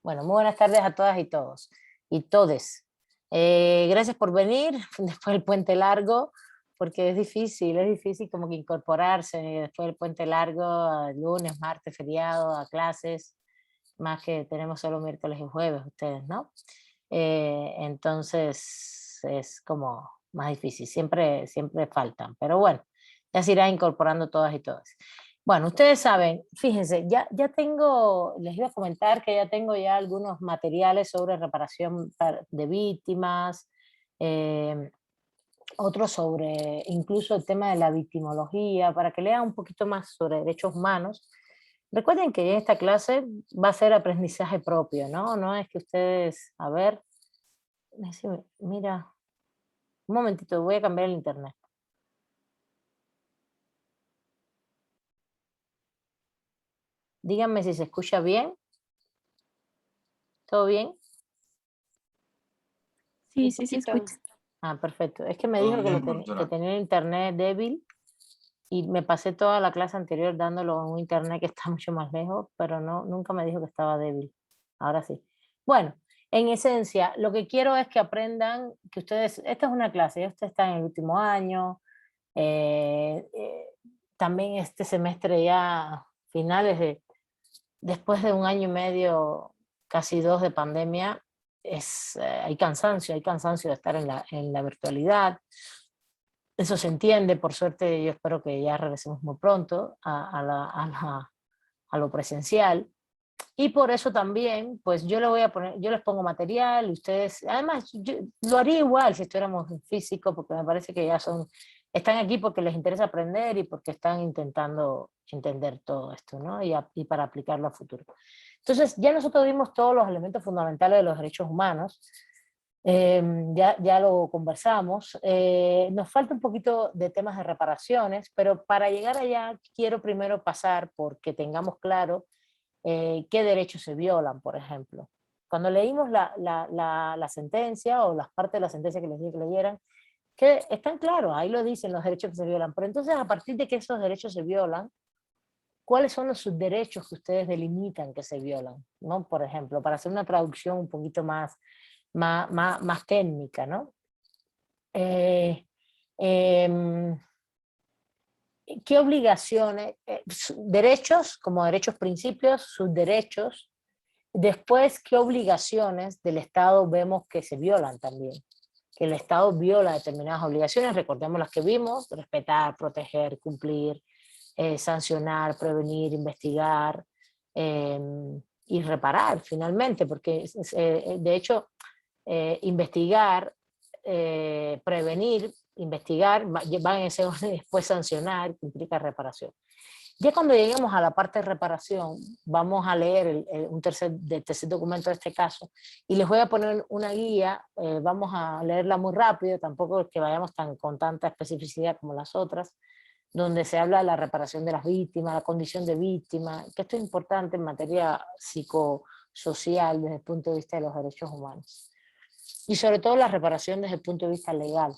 Bueno, muy buenas tardes a todas y todos y todes. Gracias por venir después del puente largo, porque es difícil como que incorporarse después del puente largo, lunes, martes, feriado, a clases, más que tenemos solo miércoles y jueves ustedes, ¿no? Entonces es como más difícil, siempre faltan, pero bueno, ya se irá incorporando todas y todos. Bueno, ustedes saben, fíjense, ya tengo, les iba a comentar que ya tengo ya algunos materiales sobre reparación de víctimas, eh, otros sobre incluso el tema de la victimología, para que lean un poquito más sobre derechos humanos. Recuerden que en esta clase va a ser aprendizaje propio, ¿no? No es que ustedes, a ver, mira, un momentito, voy a cambiar el internet. Díganme si se escucha bien, ¿todo bien? Sí, Un sí se poquito. escucha. Ah, perfecto. Es que me Todo dijo que, bien, que profesora. tenía el internet débil y me pasé toda la clase anterior dándolo a un internet que está mucho más lejos, pero no, nunca me dijo que estaba débil. Ahora sí. Bueno, en esencia, lo que quiero es que aprendan, que ustedes, esta es una clase, ya ustedes están en el último año, eh, eh, también este semestre ya finales de, después de un año y medio, casi dos de pandemia, hay cansancio de estar en la virtualidad. Eso se entiende, por suerte yo espero que ya regresemos muy pronto a lo presencial. Y por eso también, pues yo le voy a poner, yo les pongo material, ustedes, además yo lo haría igual si estuviéramos en físico, porque me parece que ya son, están aquí porque les interesa aprender y porque están intentando entender todo esto, ¿no? Y para aplicarlo a futuro. Entonces, ya nosotros vimos todos los elementos fundamentales de los derechos humanos, ya lo conversamos. Nos falta un poquito de temas de reparaciones, pero para llegar allá quiero primero pasar porque tengamos claro qué derechos se violan, por ejemplo. Cuando leímos la sentencia o las partes de la sentencia que les dije que leyeran, que están claros, ahí lo dicen los derechos que se violan, pero entonces a partir de que esos derechos se violan, ¿cuáles son los subderechos que ustedes delimitan que se violan? ¿No? Por ejemplo, para hacer una traducción un poquito más técnica, ¿no? Eh, em, ¿Qué obligaciones, derechos como derechos principios, sus derechos, después qué obligaciones del Estado vemos que se violan también? Que el Estado viola determinadas obligaciones, recordemos las que vimos, respetar, proteger, cumplir, sancionar, prevenir, investigar eh, y reparar finalmente, porque de hecho investigar, prevenir, investigar, van en ese orden y después sancionar, que implica reparación. Ya cuando lleguemos a la parte de reparación, vamos a leer del tercer documento de este caso y les voy a poner una guía, vamos a leerla muy rápido, tampoco es que vayamos con tanta especificidad como las otras, donde se habla de la reparación de las víctimas, la condición de víctima, que esto es importante en materia psicosocial desde el punto de vista de los derechos humanos. Y sobre todo la reparación desde el punto de vista legal,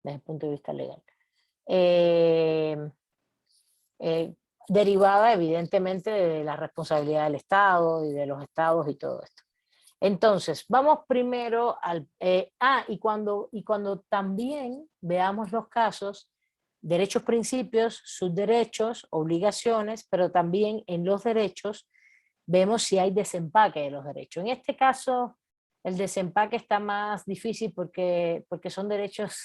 desde el punto de vista legal. Eh, eh, Derivada evidentemente de la responsabilidad del Estado y de los estados y todo esto. Entonces, vamos primero al... y cuando también veamos los casos, derechos, principios, sus derechos, obligaciones, pero también en los derechos vemos si hay desempaque de los derechos. En este caso, el desempaque está más difícil porque son derechos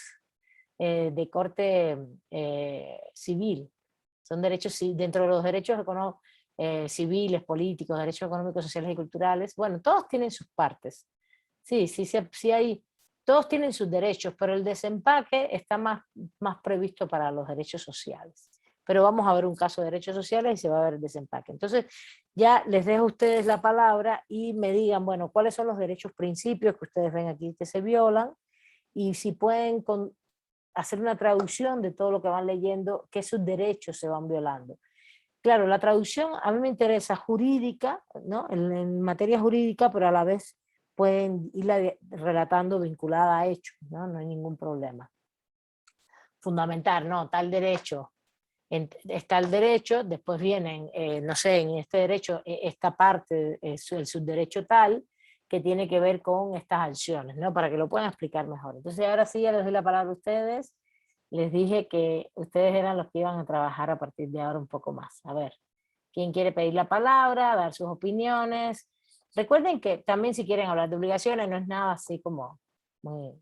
de corte civil. Son derechos, dentro de los derechos civiles, políticos, derechos económicos, sociales y culturales. Bueno, todos tienen sus partes. Sí hay, todos tienen sus derechos, pero el desempaque está más previsto para los derechos sociales. Pero vamos a ver un caso de derechos sociales y se va a ver el desempaque. Entonces, ya les dejo a ustedes la palabra y me digan, bueno, cuáles son los derechos principios que ustedes ven aquí que se violan y si pueden hacer una traducción de todo lo que van leyendo, qué sus derechos se van violando. Claro, la traducción a mí me interesa jurídica, ¿no? En materia jurídica, pero a la vez pueden irla relatando vinculada a hechos, ¿no? No hay ningún problema. Fundamental, ¿no? Tal derecho está el derecho, después vienen, no sé, en este derecho, esta parte, el subderecho tal, que tiene que ver con estas acciones, ¿no? Para que lo puedan explicar mejor. Entonces ahora sí ya les doy la palabra a ustedes. Les dije que ustedes eran los que iban a trabajar a partir de ahora un poco más. A ver, ¿quién quiere pedir la palabra, dar sus opiniones? Recuerden que también si quieren hablar de obligaciones no es nada así como muy,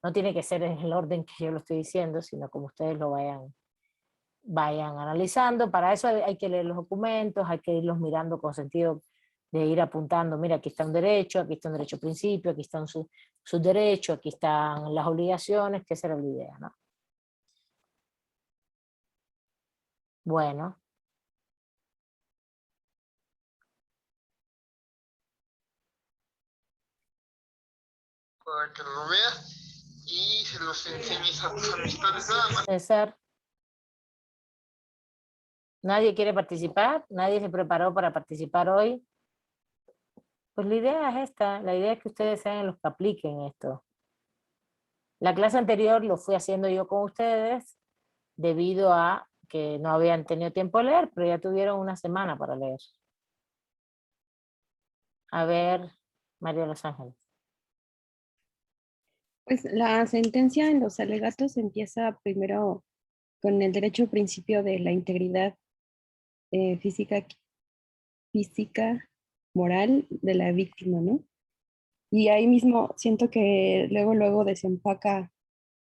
no tiene que ser en el orden que yo lo estoy diciendo, sino como ustedes lo vayan analizando. Para eso hay que leer los documentos, hay que irlos mirando con sentido de ir apuntando, mira, aquí está un derecho principio, aquí están sus derechos, aquí están las obligaciones, que esa era la idea, ¿no? Bueno. Para que lo veas y se los enseñes a tus amistades nada más. César, ¿nadie quiere participar? ¿Nadie se preparó para participar hoy? Pues la idea es esta, la idea es que ustedes sean los que apliquen esto. La clase anterior lo fui haciendo yo con ustedes debido a que no habían tenido tiempo de leer, pero ya tuvieron una semana para leer. A ver, María de los Ángeles. Pues la sentencia en los alegatos empieza primero con el derecho principio de la integridad física, moral de la víctima, ¿no? Y ahí mismo siento que luego desempaca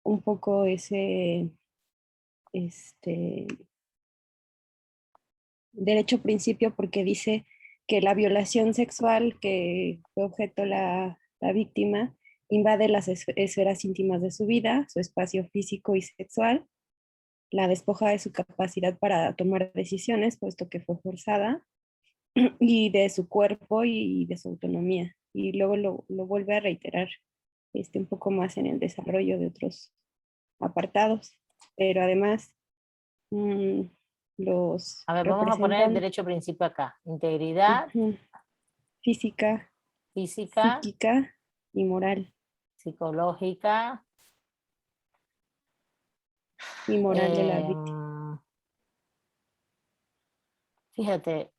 un poco ese derecho principio porque dice que la violación sexual que fue objeto la víctima invade las esferas íntimas de su vida, su espacio físico y sexual, la despoja de su capacidad para tomar decisiones, puesto que fue forzada, y de su cuerpo y de su autonomía. Y luego lo vuelve a reiterar un poco más en el desarrollo de otros apartados. Pero además, los A ver, vamos a poner el representan derecho principio acá. Integridad física, física, psíquica y moral. psicológica, Y moral de la víctima. fíjate,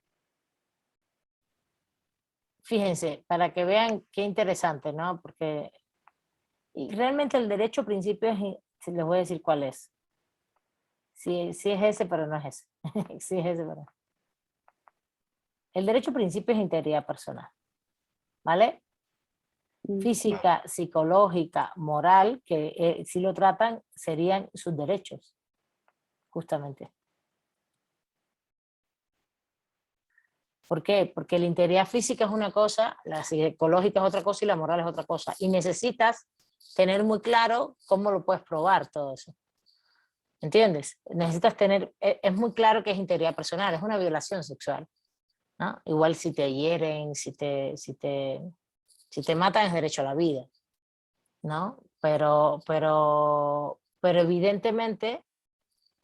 fíjense, para que vean qué interesante, ¿no? Porque realmente el derecho principio es, les voy a decir cuál es. Sí, sí es ese, pero no es ese. Sí es ese, pero no. El derecho principio es integridad personal, ¿vale? Física, psicológica, moral, que si lo tratan serían sus derechos, justamente. ¿Por qué? Porque la integridad física es una cosa, la psicológica es otra cosa y la moral es otra cosa. Y necesitas tener muy claro cómo lo puedes probar todo eso. ¿Entiendes? Necesitas tener, es muy claro que es integridad personal, es una violación sexual, ¿no? Igual si te hieren, si te matan es derecho a la vida, ¿no? Pero evidentemente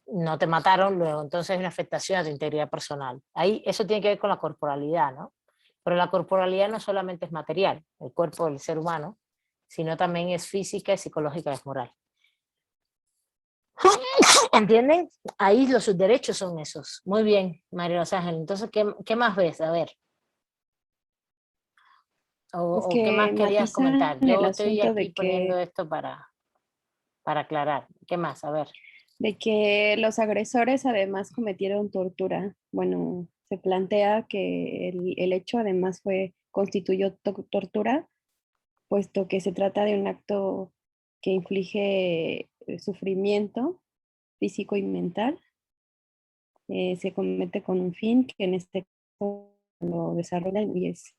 no te mataron, luego entonces hay una afectación a tu integridad personal. Ahí eso tiene que ver con la corporalidad, ¿no? Pero la corporalidad no solamente es material, el cuerpo del ser humano, sino también es física, es psicológica, es moral. ¿Entienden? Ahí los derechos son esos. Muy bien, María Los Ángeles. Entonces, ¿qué más ves? A ver. Es O qué más que querías matizan comentar. el Yo estoy asunto aquí poniendo esto para aclarar. ¿Qué más? A ver. de que los agresores además cometieron tortura. Bueno, se plantea que el hecho además constituyó tortura, puesto que se trata de un acto que inflige sufrimiento físico y mental. Se comete con un fin que en este caso lo desarrollan y es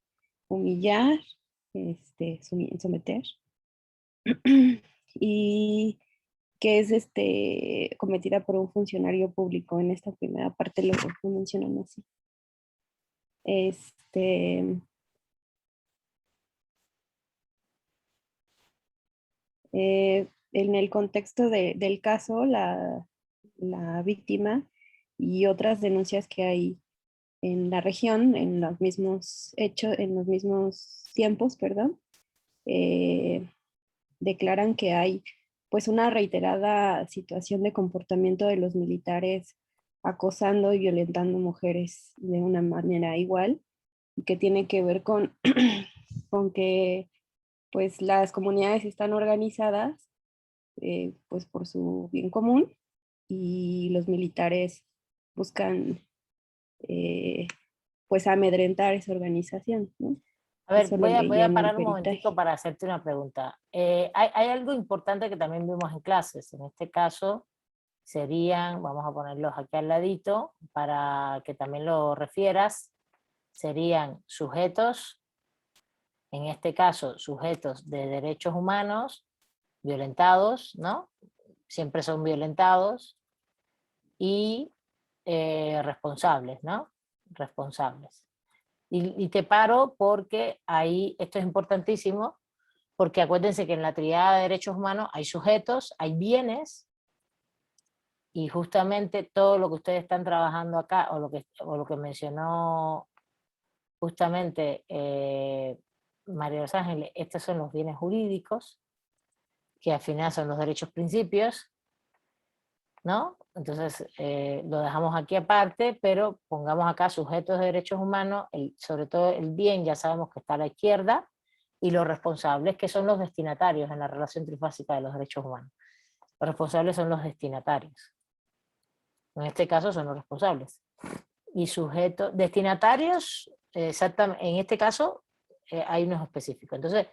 humillar, someter, y que es cometida por un funcionario público. En esta primera parte lo mencionan así. Este, en el contexto del caso, la víctima y otras denuncias que hay en la región, en los mismos hechos, en los mismos tiempos, perdón, declaran que hay pues una reiterada situación de comportamiento de los militares acosando y violentando mujeres de una manera igual, y que tiene que ver con, con que pues las comunidades están organizadas pues por su bien común, y los militares buscan pues amedrentar esa organización, ¿no? A ver, Eso lo voy leía a en el parar un momentico peritaje. para hacerte una pregunta. Hay algo importante que también vimos en clases. En este caso serían, vamos a ponerlos aquí al ladito para que también lo refieras, serían sujetos, en este caso sujetos de derechos humanos violentados, ¿no? Siempre son violentados, y responsables, ¿no? Responsables. Y te paro porque ahí, esto es importantísimo, porque acuérdense que en la tríada de derechos humanos hay sujetos, hay bienes, y justamente todo lo que ustedes están trabajando acá, o lo que mencionó justamente María Los Ángeles, estos son los bienes jurídicos, que al final son los derechos principios, ¿no? Entonces lo dejamos aquí aparte, pero pongamos acá sujetos de derechos humanos, sobre todo el bien ya sabemos que está a la izquierda, y los responsables, que son los destinatarios en la relación trifásica de los derechos humanos. Los responsables son los destinatarios. En este caso son los responsables. Y sujetos, destinatarios, exactamente, en este caso hay unos específicos. Entonces,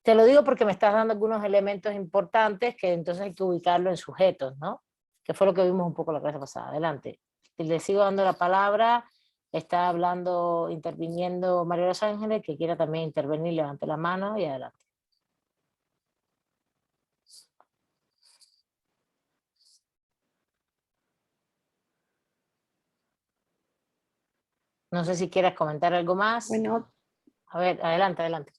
te lo digo porque me estás dando algunos elementos importantes que entonces hay que ubicarlo en sujetos, ¿no? Que fue lo que vimos un poco la clase pasada. Adelante. Le sigo dando la palabra. Está hablando, interviniendo María Los Ángeles, que quiera también intervenir, levante la mano y adelante. No sé si quieras comentar algo más. Bueno, A ver, adelante, adelante.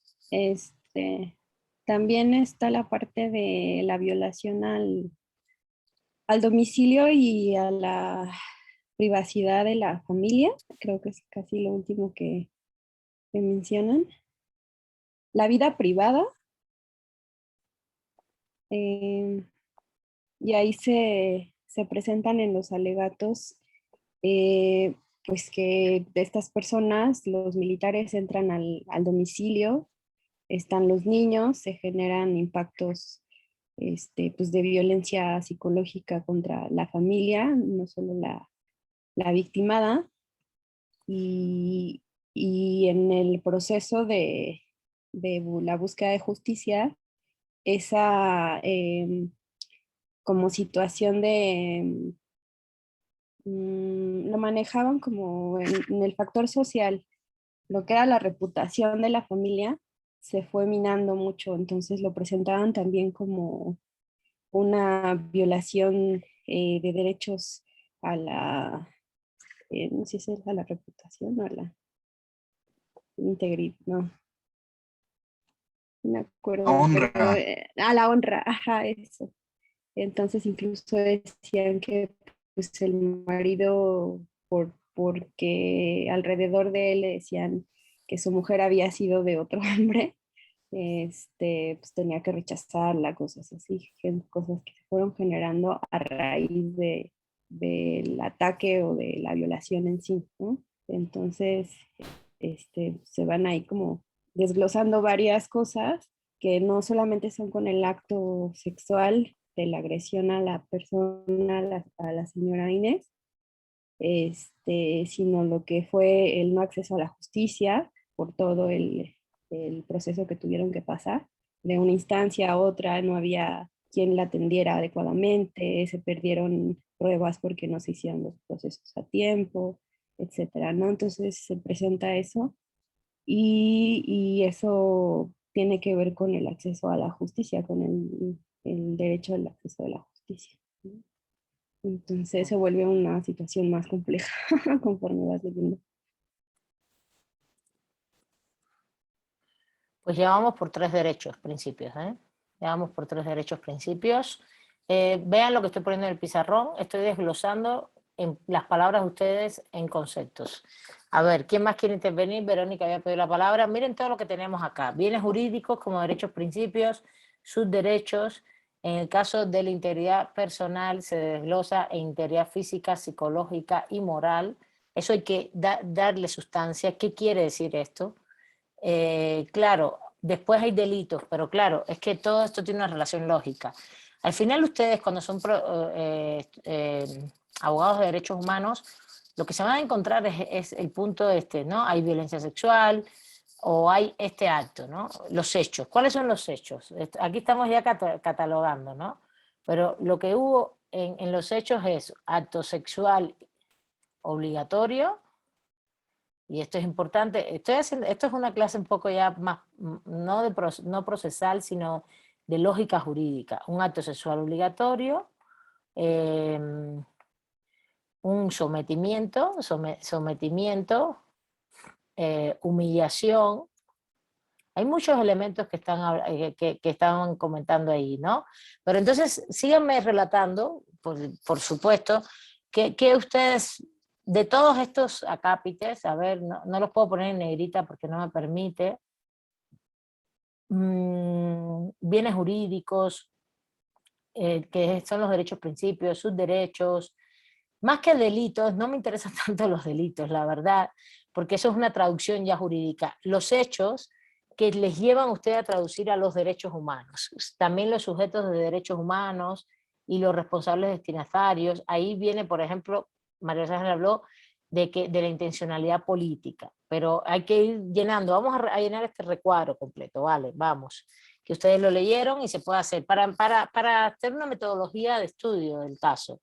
también está la parte de la violación al domicilio y a la privacidad de la familia. Creo que es casi lo último que mencionan. La vida privada. eh, y ahí se presentan en los alegatos eh, pues que de estas personas, los militares entran al domicilio, están los niños, se generan impactos pues de violencia psicológica contra la familia, no solo la victimada, y, y en el proceso de la búsqueda de justicia, esa como situación de, lo manejaban como en el factor social, lo que era la reputación de la familia se fue minando mucho, entonces lo presentaban también como una violación de derechos a la, no sé si es a la reputación o a la integridad, no me acuerdo, pero Honra. a la honra, ajá, eso. Entonces incluso decían que pues el marido, porque alrededor de él le decían que su mujer había sido de otro hombre, pues tenía que rechazarla, cosas así, cosas que se fueron generando a raíz del ataque o de la violación en sí, ¿no? Entonces, se van ahí como desglosando varias cosas que no solamente son con el acto sexual de la agresión a la persona, a la señora Inés, sino lo que fue el no acceso a la justicia por todo el proceso que tuvieron que pasar. De una instancia a otra no había quien la atendiera adecuadamente, se perdieron pruebas porque no se hicieron los procesos a tiempo, etcétera, ¿no? Entonces se presenta eso, y eso tiene que ver con el acceso a la justicia, con el derecho al acceso a la justicia, ¿no? Entonces se vuelve una situación más compleja conforme vas leyendo. Pues llevamos por 3 derechos, principios, ¿eh? Llevamos por 3 derechos, principios. Vean lo que estoy poniendo en el pizarrón, estoy desglosando en las palabras de ustedes en conceptos. A ver, ¿quién más quiere intervenir? Verónica había pedido la palabra. Miren todo lo que tenemos acá. Bienes jurídicos como derechos, principios, sus derechos, En el caso de la integridad personal se desglosa en integridad física, psicológica y moral. Eso hay que darle sustancia. ¿Qué quiere decir esto? Claro, después hay delitos, pero claro, es que todo esto tiene una relación lógica. Al final ustedes cuando son abogados de derechos humanos, lo que se van a encontrar es el punto ¿no? Hay violencia sexual o hay este acto, ¿no? Los hechos. ¿Cuáles son los hechos? Aquí estamos ya catalogando, ¿no? Pero lo que hubo en los hechos es acto sexual obligatorio, y esto es importante, esto es una clase un poco ya más, no procesal, sino de lógica jurídica. Un acto sexual obligatorio, un sometimiento, humillación. Hay muchos elementos que estaban comentando ahí, ¿no? Pero entonces síganme relatando, por supuesto, que ustedes, de todos estos acápites, a ver, no los puedo poner en negrita porque no me permite, bienes jurídicos, que son los derechos principios, sus derechos, más que delitos, no me interesan tanto los delitos, la verdad, porque eso es una traducción ya jurídica. Los hechos que les llevan a usted a traducir a los derechos humanos, también los sujetos de derechos humanos y los responsables destinatarios. Ahí viene, por ejemplo, María Ángel habló de la intencionalidad política, pero hay que ir llenando, vamos a llenar este recuadro completo, vale, vamos, que ustedes lo leyeron y se puede hacer para hacer una metodología de estudio del caso.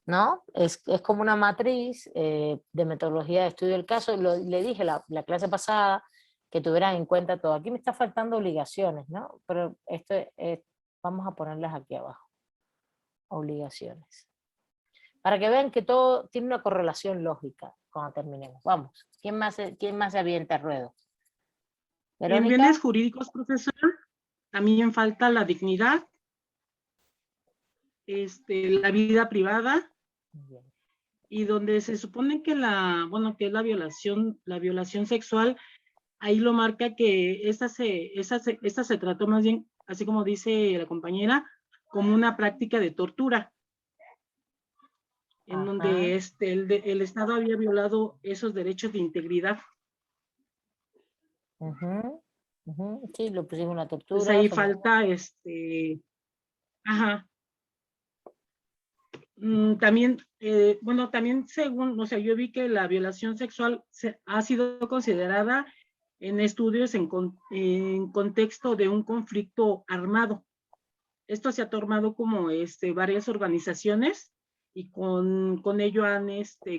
¿No? Es como una matriz de metodología de estudio del caso. Le dije la clase pasada que tuvieran en cuenta todo. Aquí me está faltando obligaciones, ¿no? Pero vamos a ponerlas aquí abajo. Obligaciones. Para que vean que todo tiene una correlación lógica cuando terminemos. Vamos. ¿Quién más se avienta al ruedo? En ¿Verónica? bienes jurídicos, profesor, también falta la dignidad, la vida privada, Bien. y donde se supone que que es la violación sexual, ahí lo marca que esta se trató más bien, así como dice la compañera, como una práctica de tortura, en donde el Estado había violado esos derechos de integridad. Sí, lo pusimos una tortura. Pues ahí falta, ajá. También, también según, o sea, yo vi que la violación sexual ha sido considerada en estudios en contexto de un conflicto armado. Esto se ha tomado como varias organizaciones y con ello han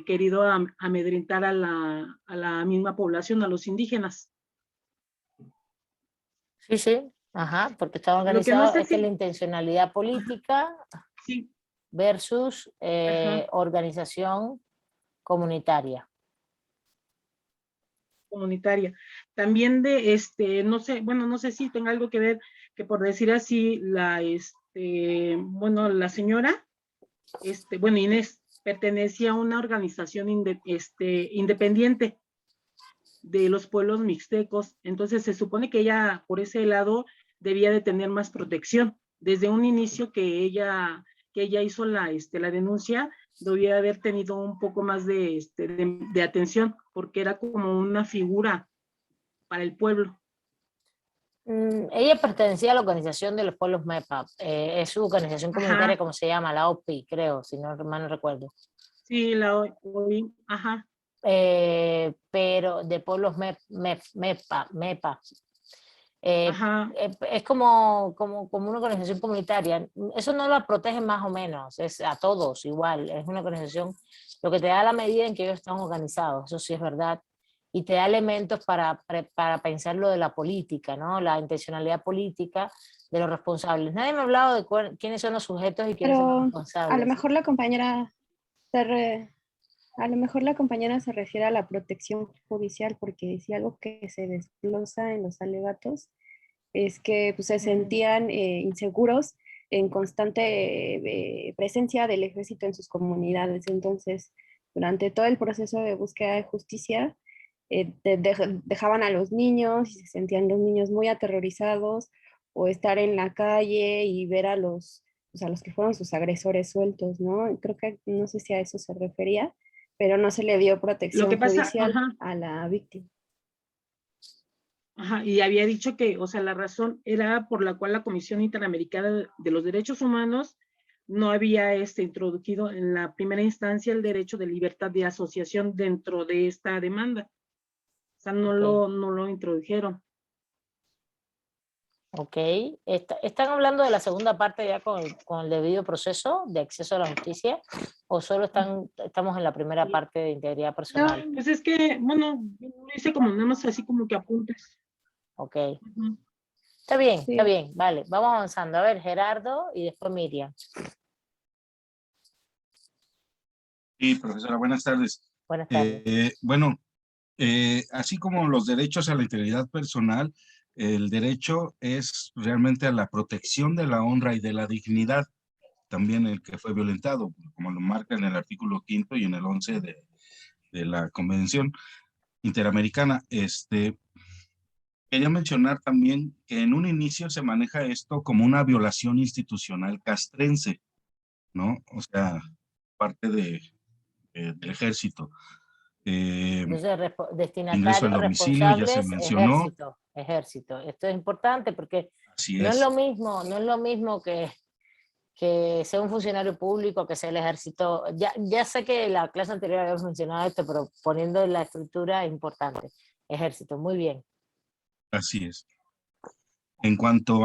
querido amedrentar a la misma población, a los indígenas. Sí, ajá, porque está Lo que no organizado, sé es que si... la intencionalidad política Sí. versus organización comunitaria. Comunitaria. También no sé, no sé si tenga algo que ver, que por decir así, la señora, Inés, pertenecía a una organización independiente de los pueblos mixtecos, entonces se supone que ella, por ese lado, debía de tener más protección. Desde un inicio que ella hizo la denuncia, debía haber tenido un poco más de atención, porque era como una figura para el pueblo. Ella pertenecía a la organización de los pueblos MEPA, es su organización comunitaria, Ajá. como se llama, la OPI, creo, si no mal no recuerdo. Sí, la OPI, ajá. Pero de pueblos MEPA. Ajá. Es como una organización comunitaria. Eso no la protege más o menos, es a todos igual, es una organización, lo que te da la medida en que ellos están organizados, eso sí es verdad, y te da elementos para pensar lo de la política, ¿no? La intencionalidad política de los responsables. Nadie me ha hablado de quiénes son los sujetos y quiénes son los responsables. A lo mejor la compañera se refiere a la protección judicial, porque si algo que se desglosa en los alegatos es que pues, se sentían inseguros en constante presencia del ejército en sus comunidades. Entonces, durante todo el proceso de búsqueda de justicia, dejaban a los niños y se sentían los niños muy aterrorizados, o estar en la calle y ver a los que fueron sus agresores sueltos, ¿no? Creo que no sé si a eso se refería, pero no se le dio Lo protección que pasa, judicial ajá, a la víctima. ajá, y había dicho que, o sea, la razón era por la cual la Comisión Interamericana de los Derechos Humanos no había introducido en la primera instancia el derecho de libertad de asociación dentro de esta demanda. O sea, no lo introdujeron. Ok. ¿Están hablando de la segunda parte ya con el debido proceso de acceso a la justicia? ¿O solo estamos en la primera parte de integridad No, personal? pues es que, bueno, lo hice como nada más así como que apuntes. Ok. Ujú. Está Sí. bien, vale. Vamos avanzando. A ver, Gerardo y después Miriam. Sí, profesora, buenas tardes. Buenas tardes. Bueno, así como los derechos a la integridad personal, el derecho es realmente a la protección de la honra y de la dignidad, también el que fue violentado, como lo marca en el artículo 5º y en el 11 de la Convención Interamericana. Quería mencionar también que en un inicio se maneja esto como una violación institucional castrense, ¿no? O sea, parte del ejército. Entonces, Ingreso destinatarios al domicilio, ya se responsables, mencionó, ejército. Esto es importante porque así no es es, lo mismo que sea un funcionario público, que sea el ejército. Ya sé que la clase anterior había mencionado esto, pero poniendo en la estructura es importante. Ejército, muy bien. así es. En cuanto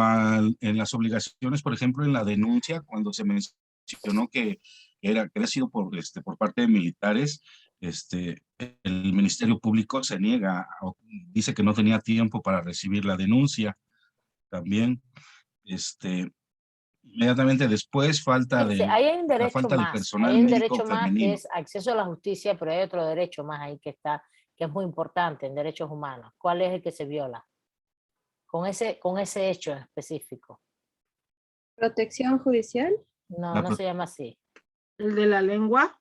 en las obligaciones, por ejemplo, en la denuncia, cuando se mencionó que había sido por parte de militares, el Ministerio Público se niega, o dice que no tenía tiempo para recibir la denuncia. También, inmediatamente después, Fíjense, ahí hay un la derecho falta de más, ahí personal hay un médico derecho más que femenino. es acceso a la justicia, pero hay otro derecho más ahí que es muy importante en derechos humanos. ¿Cuál es el que se viola? Con ese hecho específico. Protección judicial. No, La no pro- se llama así. El de la lengua.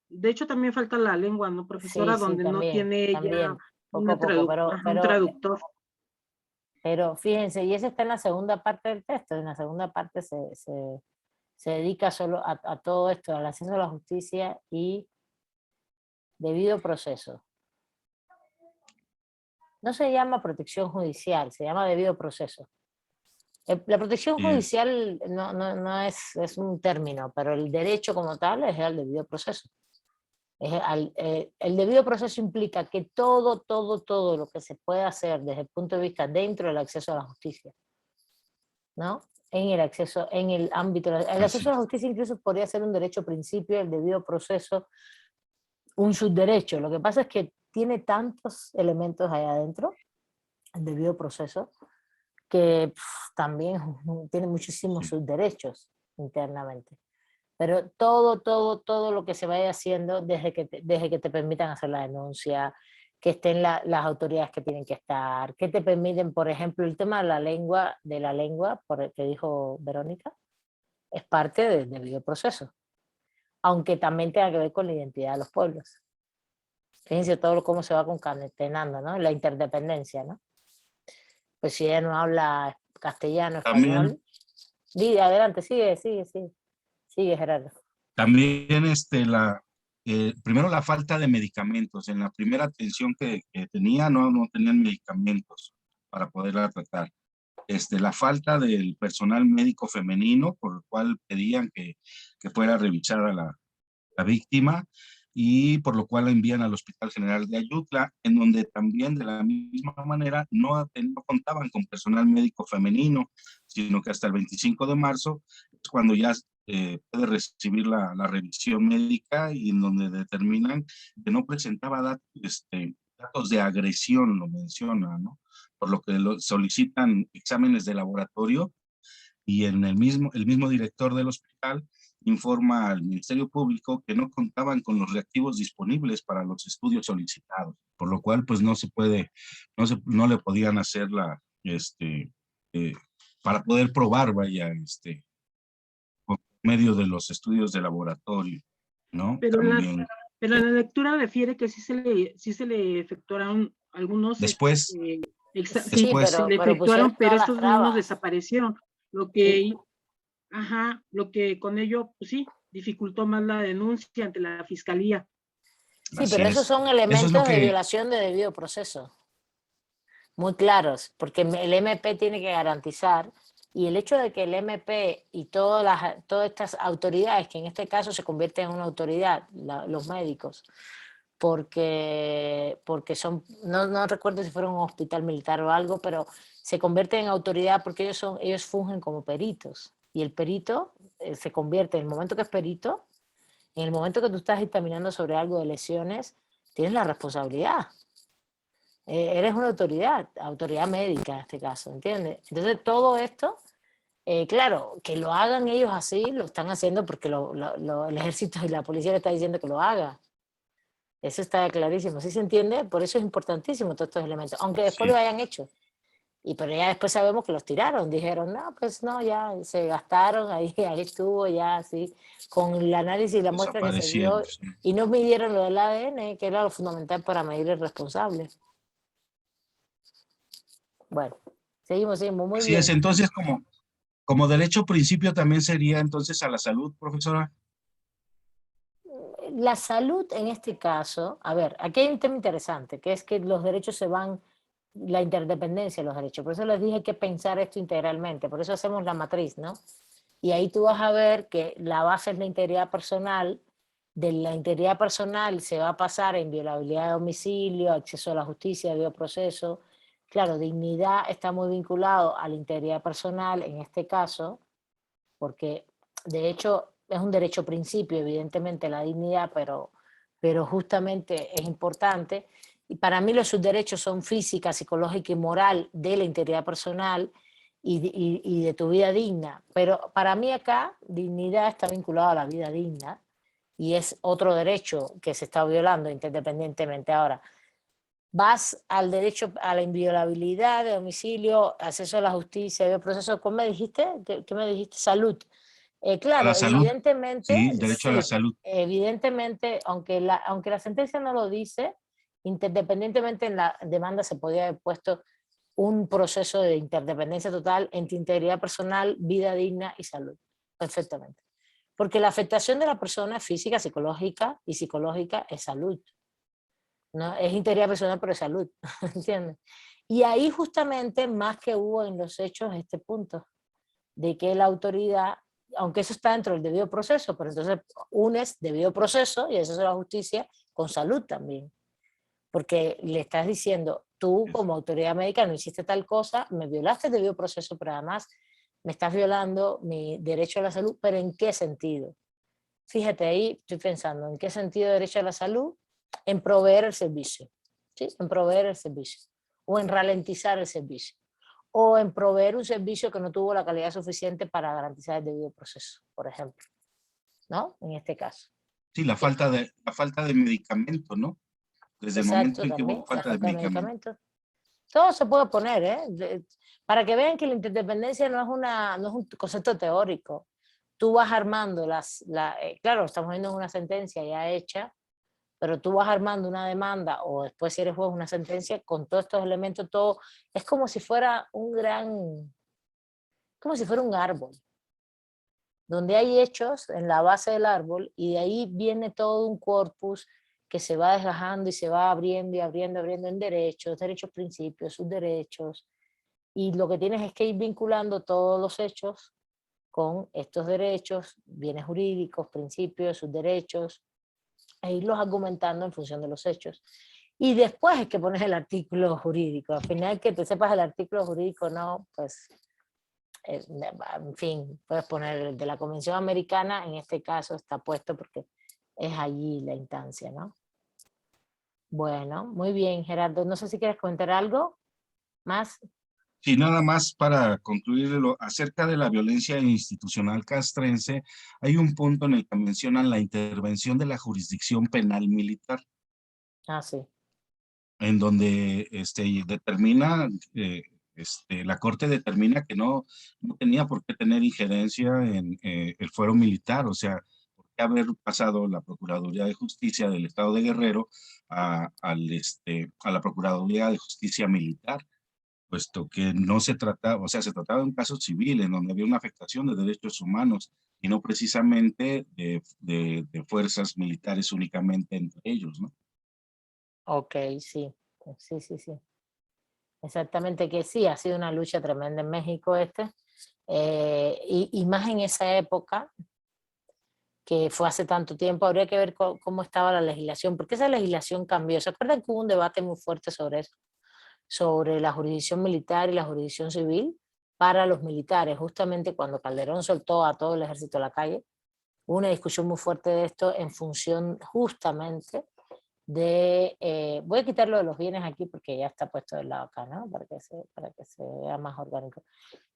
De hecho, también falta la lengua, ¿no, Sí, profesora? sí, Donde no tiene ya poco a poco, un traductor. pero fíjense, y eso está en la segunda parte del texto. En la segunda parte se dedica solo a todo esto, al acceso a la justicia y debido proceso. No se llama protección judicial, se llama debido proceso. La protección es, judicial no es un término, pero el derecho como tal es el debido proceso. El debido proceso implica que todo lo que se puede hacer desde el punto de vista dentro del acceso a la justicia, ¿no? En el ámbito, el acceso a la justicia incluso podría ser un derecho principio, el debido proceso, un subderecho. Lo que pasa es que tiene tantos elementos ahí adentro, el debido proceso, que también tiene muchísimos sí. subderechos internamente. Pero todo lo que se vaya haciendo desde que te permitan hacer la denuncia, que estén las autoridades que tienen que estar, que te permiten, por ejemplo, el tema de la lengua, por el que dijo Verónica, es parte del debido proceso, aunque también tenga que ver con la identidad de los pueblos. Fíjense cómo se va concatenando, ¿no? La interdependencia, ¿no? Pues si ella no habla castellano, También, español, adelante, sigue Gerardo. también primero la falta de medicamentos. En la primera atención que tenía, no tenían medicamentos para poderla tratar. La falta del personal médico femenino, por el cual pedían que fuera revisada la víctima, y por lo cual la envían al Hospital General de Ayutla, en donde también de la misma manera no contaban con personal médico femenino, sino que hasta el 25 de marzo es cuando ya puede recibir la revisión médica, y en donde determinan que no presentaba datos de agresión, lo menciona, ¿no? Por lo que solicitan exámenes de laboratorio, y el mismo director del hospital informa al Ministerio Público que no contaban con los reactivos disponibles para los estudios solicitados, por lo cual pues no le podían hacer para poder probar, vaya, por medio de los estudios de laboratorio, ¿no? Pero También. pero la lectura refiere que sí se le efectuaron algunos Después, Sí, Sí, Después, se le pero efectuaron, pusieron pero todas las estos niños trabas. desaparecieron, lo que, ajá, lo que con ello, pues sí, dificultó más la denuncia ante la fiscalía. Sí, así pero esos es. son Eso es lo elementos de que, violación de debido proceso, muy claros, porque el MP tiene que garantizar, y el hecho de que el MP y todas estas autoridades, que en este caso se convierten en una autoridad, los médicos, porque son, no recuerdo si fueron un hospital militar o algo, pero se convierten en autoridad porque ellos fungen como peritos, y el perito se convierte, en el momento que es perito, en el momento que tú estás dictaminando sobre algo de lesiones, tienes la responsabilidad. Eres una autoridad médica en este caso, ¿entiendes? Entonces todo esto, claro, que lo hagan ellos así, lo están haciendo porque el ejército y la policía le está diciendo que lo haga. Eso está clarísimo, ¿sí se entiende? Por eso es importantísimo todos estos elementos, aunque después sí, lo hayan hecho. Pero ya después sabemos que los tiraron, dijeron, no, pues no, ya se gastaron, ahí estuvo, ya así, con el análisis y la muestra que se desaparecieron. dio, Sí. y no midieron lo del ADN, que era lo fundamental para medir el responsable. Bueno, seguimos, muy Así es. bien. Entonces, como derecho principio también sería entonces a la salud, profesora. La salud en este caso, a ver, aquí hay un tema interesante, que es que los derechos se van, la interdependencia de los derechos. Por eso les dije que pensar esto integralmente, por eso hacemos la matriz, ¿no? Y ahí tú vas a ver que la base es la integridad personal, de la integridad personal se va a pasar en inviolabilidad de domicilio, acceso a la justicia, debido proceso. Claro, dignidad está muy vinculado a la integridad personal en este caso, porque de hecho es un derecho principio, evidentemente la dignidad, pero justamente es importante. Y para mí los subderechos son física, psicológica y moral de la integridad personal y de tu vida digna. Pero para mí acá dignidad está vinculada a la vida digna y es otro derecho que se está violando independientemente. Ahora, vas al derecho a la inviolabilidad de domicilio, acceso a la justicia, el proceso, ¿cómo me dijiste? ¿Qué me dijiste? Salud. A la Claro, salud, evidentemente, sí, derecho a la sí, salud. evidentemente, aunque la sentencia no lo dice, interdependientemente en la demanda se podía haber puesto un proceso de interdependencia total entre integridad personal, vida digna y salud. Perfectamente. Porque la afectación de la persona es física, psicológica y psicológica es salud. ¿No? Es integridad personal, pero es salud. ¿Entiendes? Y ahí justamente más que hubo en los hechos este punto de que la autoridad, aunque eso está dentro del debido proceso, pero entonces unes debido proceso y eso es la justicia con salud también, porque le estás diciendo, tú como autoridad médica no hiciste tal cosa, me violaste el debido proceso, pero además me estás violando mi derecho a la salud, pero ¿en qué sentido? Fíjate ahí, estoy pensando, ¿en qué sentido derecho a la salud? En proveer el servicio, ¿sí? En proveer el servicio, o en ralentizar el servicio, o en proveer un servicio que no tuvo la calidad suficiente para garantizar el debido proceso, por ejemplo, ¿no? En este caso. Sí, ¿Sí? la falta de medicamento, ¿no? Desde el momento Exacto, en que también, hubo la falta de falta de medicamento. medicamentos. Todo se puede poner, ¿eh? Para que vean que la interdependencia no es un concepto teórico. Tú vas armando claro, estamos viendo una sentencia ya hecha, pero tú vas armando una demanda o después si eres juez una sentencia con todos estos elementos, todo es como si fuera como si fuera un árbol, donde hay hechos en la base del árbol y de ahí viene todo un corpus que se va desgajando y se va abriendo y abriendo en derechos, principios, sus derechos, y lo que tienes es que ir vinculando todos los hechos con estos derechos, bienes jurídicos, principios, sus derechos, e irlos argumentando en función de los hechos. Y después es que pones el artículo jurídico. Al final que te sepas el artículo jurídico, no, pues, en fin, puedes poner el de la Convención Americana, en este caso está puesto porque es allí la instancia, ¿no? Bueno, muy bien, Gerardo. No sé si quieres comentar algo más. Sí, nada más para concluirlo, acerca de la violencia institucional castrense, hay un punto en el que mencionan la intervención de la jurisdicción penal militar, Ah, sí. en donde determina, la Corte determina que no tenía por qué tener injerencia en el fuero militar, o sea, por qué haber pasado la Procuraduría de Justicia del Estado de Guerrero a la Procuraduría de Justicia Militar. puesto que no se trataba, o sea, se trataba de un caso civil en donde había una afectación de derechos humanos y no precisamente de fuerzas militares únicamente entre ellos, ¿no? Ok, sí, sí, sí, sí. Exactamente que sí, ha sido una lucha tremenda en México y más en esa época, que fue hace tanto tiempo, habría que ver cómo estaba la legislación, porque esa legislación cambió. ¿Se acuerdan que hubo un debate muy fuerte sobre eso? Sobre la jurisdicción militar y la jurisdicción civil para los militares, justamente cuando Calderón soltó a todo el ejército a la calle. Hubo una discusión muy fuerte de esto en función justamente voy a quitarlo de los bienes aquí porque ya está puesto del lado acá, ¿no? Para que se vea más orgánico.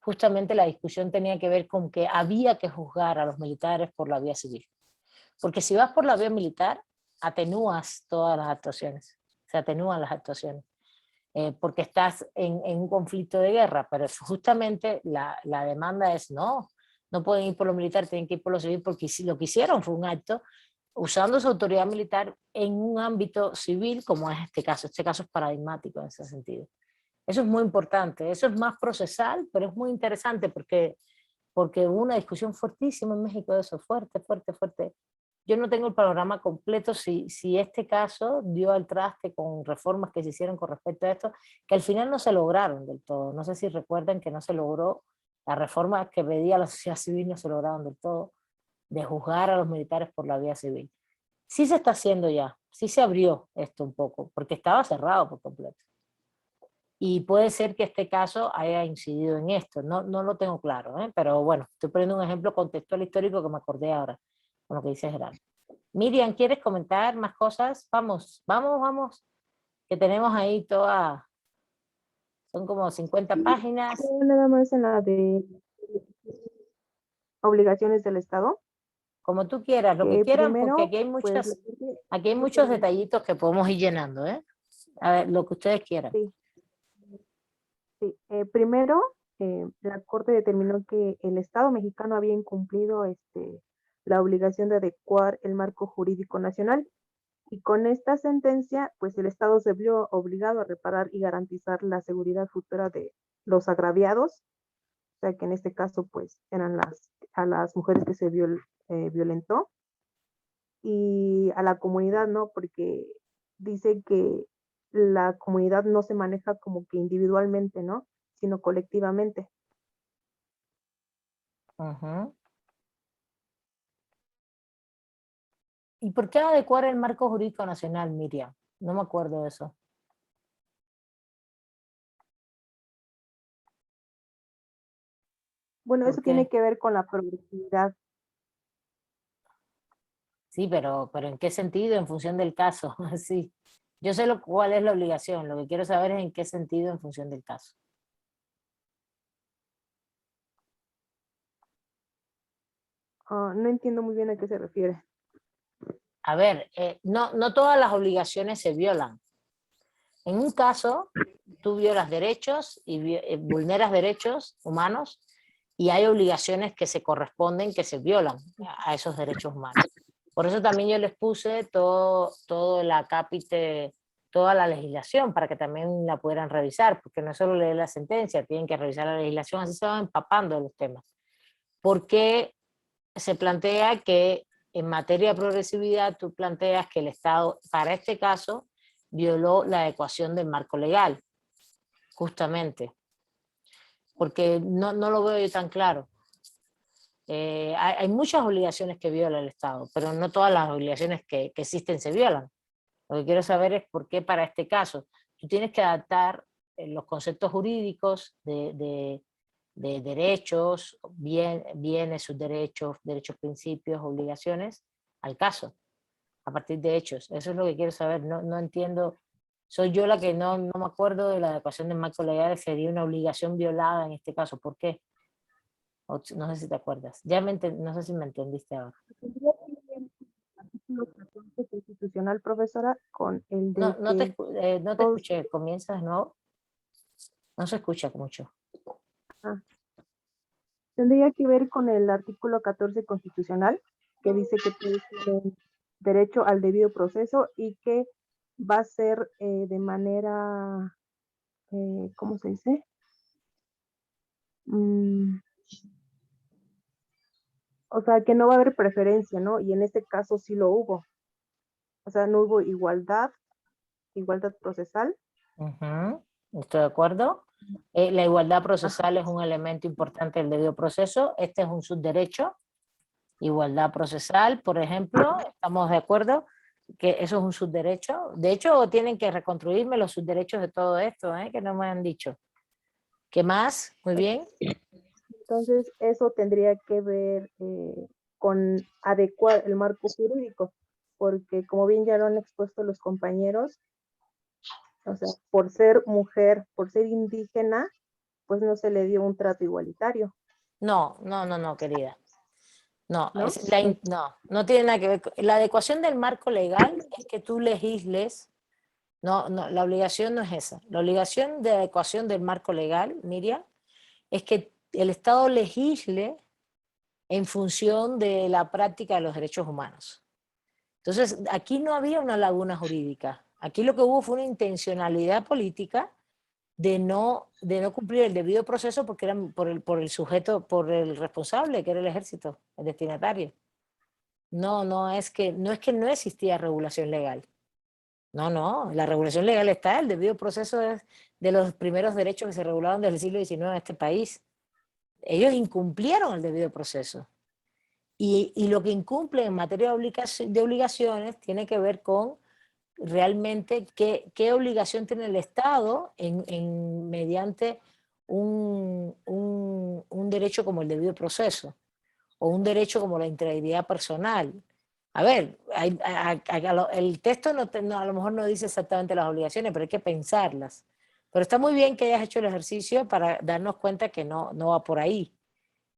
Justamente la discusión tenía que ver con que había que juzgar a los militares por la vía civil. Porque si vas por la vía militar, atenúas todas las actuaciones, se atenúan las actuaciones. Porque estás en un conflicto de guerra, pero justamente la demanda es no pueden ir por lo militar, tienen que ir por lo civil, porque lo que hicieron fue un acto usando su autoridad militar en un ámbito civil, como es este caso. Este caso es paradigmático en ese sentido. Eso es muy importante, eso es más procesal, pero es muy interesante porque hubo una discusión fuertísima en México de eso, fuerte, fuerte, fuerte. Yo no tengo el panorama completo si este caso dio al traste con reformas que se hicieron con respecto a esto, que al final no se lograron del todo. No sé si recuerdan que no se logró, las reformas que pedía la sociedad civil no se lograron del todo, de juzgar a los militares por la vía civil. Sí se está haciendo ya, sí se abrió esto un poco, porque estaba cerrado por completo. Y puede ser que este caso haya incidido en esto, no lo tengo claro, pero bueno, estoy poniendo un ejemplo contextual histórico que me acordé ahora, con lo que dice Gerardo. Miriam, ¿quieres comentar más cosas? Vamos, vamos, vamos, que tenemos ahí toda, son como 50 páginas. Nada más en la de obligaciones del Estado. Como tú quieras, lo que quieran, porque Primero, pues, aquí hay muchos detallitos que podemos ir llenando, A ver, lo que ustedes quieran. sí. Sí, primero, la Corte determinó que el Estado mexicano había incumplido la obligación de adecuar el marco jurídico nacional, y con esta sentencia, pues el Estado se vio obligado a reparar y garantizar la seguridad futura de los agraviados, o sea que en este caso, pues eran a las mujeres que se violentó, y a la comunidad, ¿no? Porque dice que la comunidad no se maneja como que individualmente, ¿no? Sino colectivamente. Uh-huh. ¿Y por qué adecuar el marco jurídico nacional, Miriam? No me acuerdo de eso. Bueno, eso ¿Por tiene qué? que ver con la progresividad. Sí, pero ¿en qué sentido? En función del caso. Sí. Yo sé cuál es la obligación, lo que quiero saber es en qué sentido en función del caso. No entiendo muy bien a qué se refiere. A ver, no todas las obligaciones se violan. En un caso, tú violas derechos y vulneras derechos humanos y hay obligaciones que se corresponden, que se violan a esos derechos humanos. Por eso también yo les puse todo el acápite, toda la legislación, para que también la pudieran revisar, porque no es solo leer la sentencia, tienen que revisar la legislación, así se van empapando de los temas. Porque se plantea que en materia de progresividad tú planteas que el Estado, para este caso, violó la adecuación del marco legal, justamente, porque no lo veo yo tan claro. Hay muchas obligaciones que viola el Estado, pero no todas las obligaciones que existen se violan. Lo que quiero saber es por qué para este caso. Tú tienes que adaptar los conceptos jurídicos de derechos, bienes, sus derechos, principios, obligaciones, al caso, a partir de hechos. Eso es lo que quiero saber. No entiendo. Soy yo la que no me acuerdo de la adecuación del marco legal, sería una obligación violada en este caso. ¿Por qué? No sé si te acuerdas. No sé si me entendiste ahora. Artículo 14 constitucional, profesora, con el de No te todos- escuché. ¿Comienzas de nuevo? No se escucha mucho. tendría que ver con el artículo 14 constitucional, que dice que todos tienen derecho al debido proceso y que va a ser de manera ¿cómo se dice? Mm, o sea, que no va a haber preferencia, ¿no? Y en este caso sí lo hubo. O sea, no hubo igualdad procesal. Ujú, estoy de acuerdo. La igualdad procesal es un elemento importante del debido proceso. Este es un subderecho. Igualdad procesal, por ejemplo, estamos de acuerdo que eso es un subderecho. De hecho, tienen que reconstruirme los subderechos de todo esto, que no me han dicho. ¿Qué más? Muy bien. Entonces, eso tendría que ver con adecuar el marco jurídico, porque como bien ya lo han expuesto los compañeros, o sea, por ser mujer, por ser indígena, pues no se le dio un trato igualitario, No, no, no, no, querida. No, ¿no? no tiene nada que ver. La adecuación del marco legal es que tú legisles. No, no, la obligación no es esa. La obligación de adecuación del marco legal, Miriam, es que el Estado legisle en función de la práctica de los derechos humanos. Entonces, aquí no había una laguna jurídica. Aquí lo que hubo fue una intencionalidad política de no cumplir el debido proceso porque eran por el sujeto, por el responsable, que era el ejército, el destinatario. No, no es que no existía regulación legal. No, no, la regulación legal está, el debido proceso es de los primeros derechos que se regularon desde el siglo XIX en este país. Ellos incumplieron el debido proceso. Y lo que incumplen en materia de obligaciones tiene que ver con realmente qué obligación tiene el Estado mediante un derecho como el debido proceso o un derecho como la integridad personal. A ver, el texto a lo mejor no dice exactamente las obligaciones, pero hay que pensarlas. Pero está muy bien que hayas hecho el ejercicio para darnos cuenta que no va por ahí.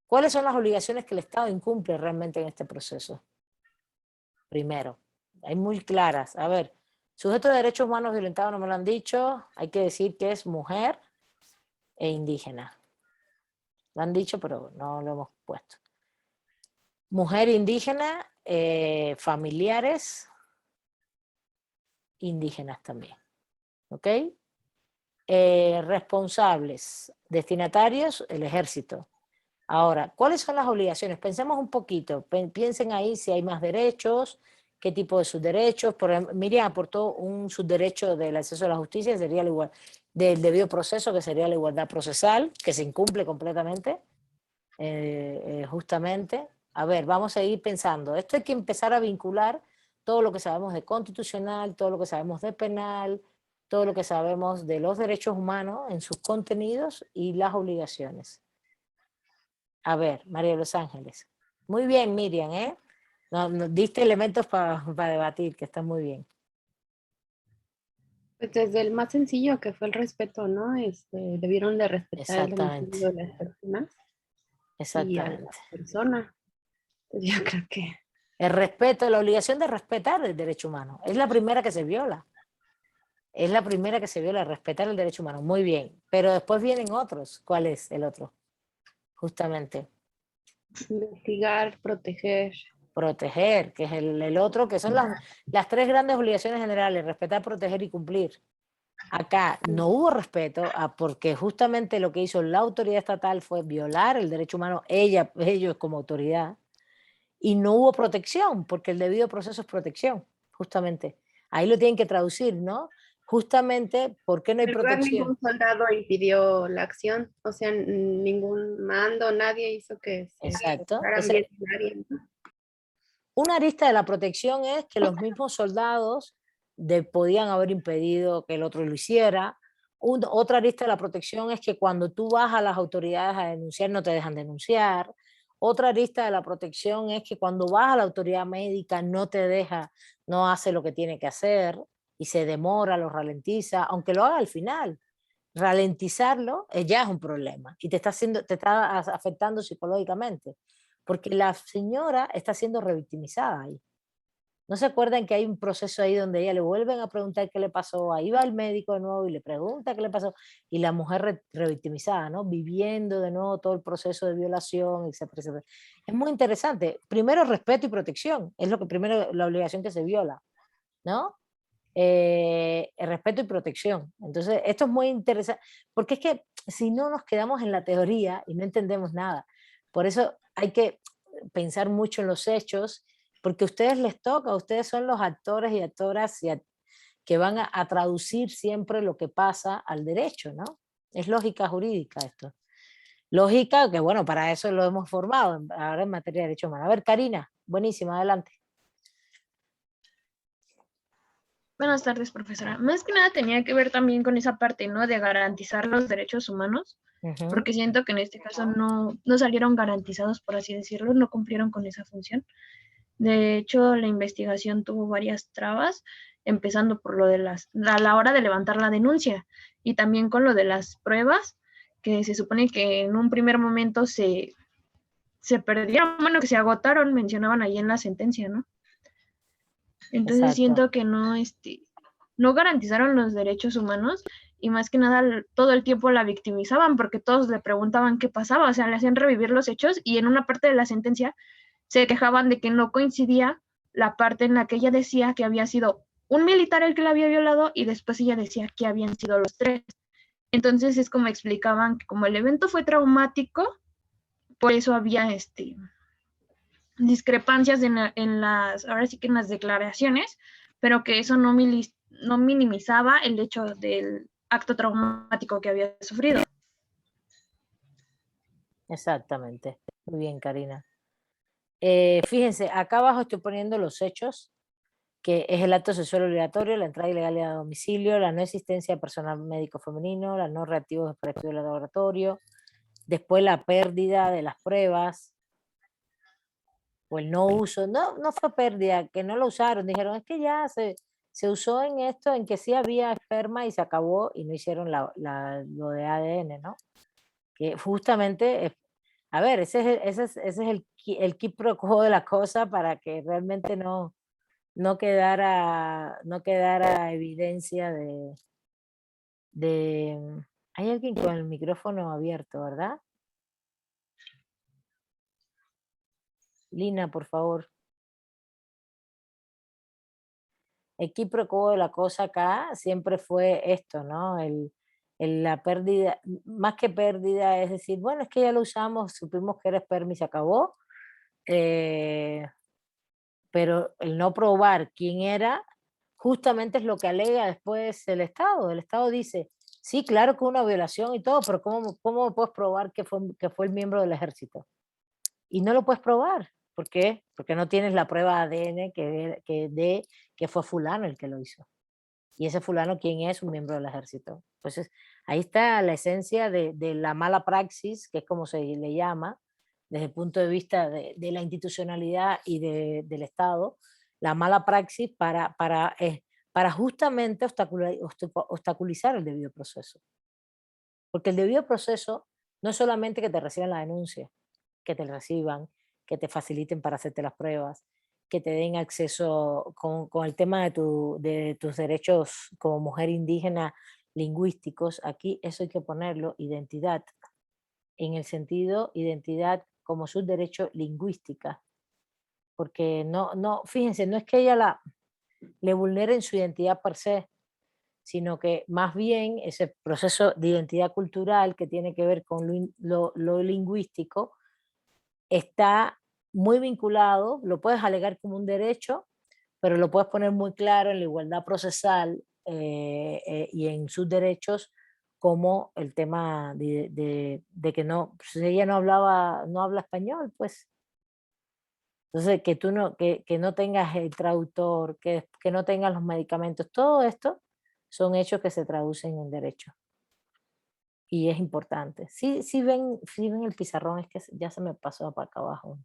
¿Cuáles son las obligaciones que el Estado incumple realmente en este proceso? Primero, hay muy claras. A ver, sujeto de derechos humanos violentados no me lo han dicho, hay que decir que es mujer e indígena. Lo han dicho, pero no lo hemos puesto. Mujer indígena, familiares indígenas también. ¿Ok? Responsables, destinatarios, el ejército. Ahora, ¿cuáles son las obligaciones? Pensemos un poquito, piensen ahí si hay más derechos, qué tipo de subderechos. Miriam aportó un subderecho del acceso a la justicia, sería la igual, del debido proceso, que sería la igualdad procesal, que se incumple completamente, justamente. A ver, vamos a ir pensando. Esto hay que empezar a vincular todo lo que sabemos de constitucional, todo lo que sabemos de penal, todo lo que sabemos de los derechos humanos en sus contenidos y las obligaciones. A ver, María de los Ángeles. Muy bien, Miriam, ¿eh? Nos diste elementos para debatir, que está muy bien. Pues desde el más sencillo que fue el respeto, ¿no? Debieron de respetar el Exactamente, domicilio de las personas y a la exactamente. persona. Entonces yo creo que El respeto, la obligación de respetar el derecho humano. Es la primera que se viola. Es la primera que se viola, respetar el derecho humano. Muy bien. Pero después vienen otros. ¿Cuál es el otro? Justamente. investigar, proteger. Proteger, que es el otro, que son las tres grandes obligaciones generales, respetar, proteger y cumplir. Acá no hubo respeto porque justamente lo que hizo la autoridad estatal fue violar el derecho humano, ellos como autoridad, y no hubo protección, porque el debido proceso es protección, justamente. Ahí lo tienen que traducir, ¿no? Justamente, ¿por qué no hay En lugar, protección? ningún soldado impidió la acción, o sea, ningún mando, nadie hizo que se Exacto. portaran bien nadie, ¿no? Una arista de la protección es que los mismos soldados podían haber impedido que el otro lo hiciera. Otra arista de la protección es que cuando tú vas a las autoridades a denunciar no te dejan denunciar. Otra arista de la protección es que cuando vas a la autoridad médica no te deja, no hace lo que tiene que hacer y se demora, lo ralentiza, aunque lo haga al final. Ralentizarlo ya es un problema y te está afectando psicológicamente, porque la señora está siendo revictimizada ahí. ¿No se acuerdan que hay un proceso ahí donde ella le vuelven a preguntar qué le pasó? Ahí va el médico de nuevo y le pregunta qué le pasó. Y la mujer revictimizada, ¿no? Viviendo de nuevo todo el proceso de violación, etcétera, etcétera. Es muy interesante. Primero, respeto y protección. Es lo que primero, la obligación que se viola, ¿no? respeto y protección. Entonces, esto es muy interesante, porque es que si no nos quedamos en la teoría y no entendemos nada. Por eso hay que pensar mucho en los hechos, porque a ustedes les toca, ustedes son los actores y actoras que van a traducir siempre lo que pasa al derecho, ¿no? Es lógica jurídica esto. Lógica que, bueno, para eso lo hemos formado ahora en materia de derecho humano. A ver, Karina, buenísima, adelante. Buenas tardes, profesora. Más que nada tenía que ver también con esa parte, ¿no? De garantizar los derechos humanos, porque siento que en este caso no salieron garantizados, por así decirlo, no cumplieron con esa función. De hecho, la investigación tuvo varias trabas, empezando por lo de a la hora de levantar la denuncia y también con lo de las pruebas, que se supone que en un primer momento se perdieron, bueno, que se agotaron, mencionaban ahí en la sentencia, ¿no? Entonces Exacto. siento que no garantizaron los derechos humanos y más que nada todo el tiempo la victimizaban porque todos le preguntaban qué pasaba, o sea, le hacían revivir los hechos y en una parte de la sentencia se quejaban de que no coincidía la parte en la que ella decía que había sido un militar el que la había violado y después ella decía que habían sido los 3. Entonces es como explicaban que como el evento fue traumático, por eso había discrepancias ahora sí que en las declaraciones, pero que eso no minimizaba el hecho del acto traumático que había sufrido. Exactamente. Muy bien, Karina. Fíjense, acá abajo estoy poniendo los hechos, que es el acto sexual obligatorio, la entrada ilegal a domicilio, la no existencia de personal médico femenino, la no reactivos para estudio de laboratorio, después la pérdida de las pruebas, o el no uso, no fue pérdida, que no lo usaron, dijeron, es que ya se usó en esto, en que sí había esperma y se acabó y no hicieron lo de ADN, ¿no? Que justamente, a ver, ese es el quid pro quo de la cosa para que realmente no quedara evidencia hay alguien con el micrófono abierto, ¿verdad? Lina, por favor. El quid pro quo de la cosa acá siempre fue esto, ¿no? La pérdida, más que pérdida, es decir, bueno, es que ya lo usamos, supimos que era esperma y se acabó, pero el no probar quién era, justamente es lo que alega después el Estado. El Estado dice, sí, claro que una violación y todo, pero ¿cómo puedes probar que fue el miembro del ejército? Y no lo puedes probar. ¿Por qué? Porque no tienes la prueba ADN que fue fulano el que lo hizo. Y ese fulano, ¿quién es? Un miembro del ejército. Entonces, ahí está la esencia de la mala praxis, que es como se le llama, desde el punto de vista de la institucionalidad y del Estado, la mala praxis para justamente obstaculizar el debido proceso. Porque el debido proceso no es solamente que te reciban la denuncia, que te reciban, que te faciliten para hacerte las pruebas, que te den acceso con el tema de tus derechos como mujer indígena lingüísticos. Aquí eso hay que ponerlo, identidad, en el sentido identidad como su derecho lingüística. Porque fíjense, no es que ella le vulneren su identidad per se, sino que más bien ese proceso de identidad cultural que tiene que ver con lo lingüístico está muy vinculado, lo puedes alegar como un derecho, pero lo puedes poner muy claro en la igualdad procesal y en sus derechos como el tema de que si ella no habla español, pues entonces que tú que no tengas el traductor, que no tengas los medicamentos, todo esto son hechos que se traducen en derecho. Y es importante. Sí ven el pizarrón, es que ya se me pasó para acá abajo.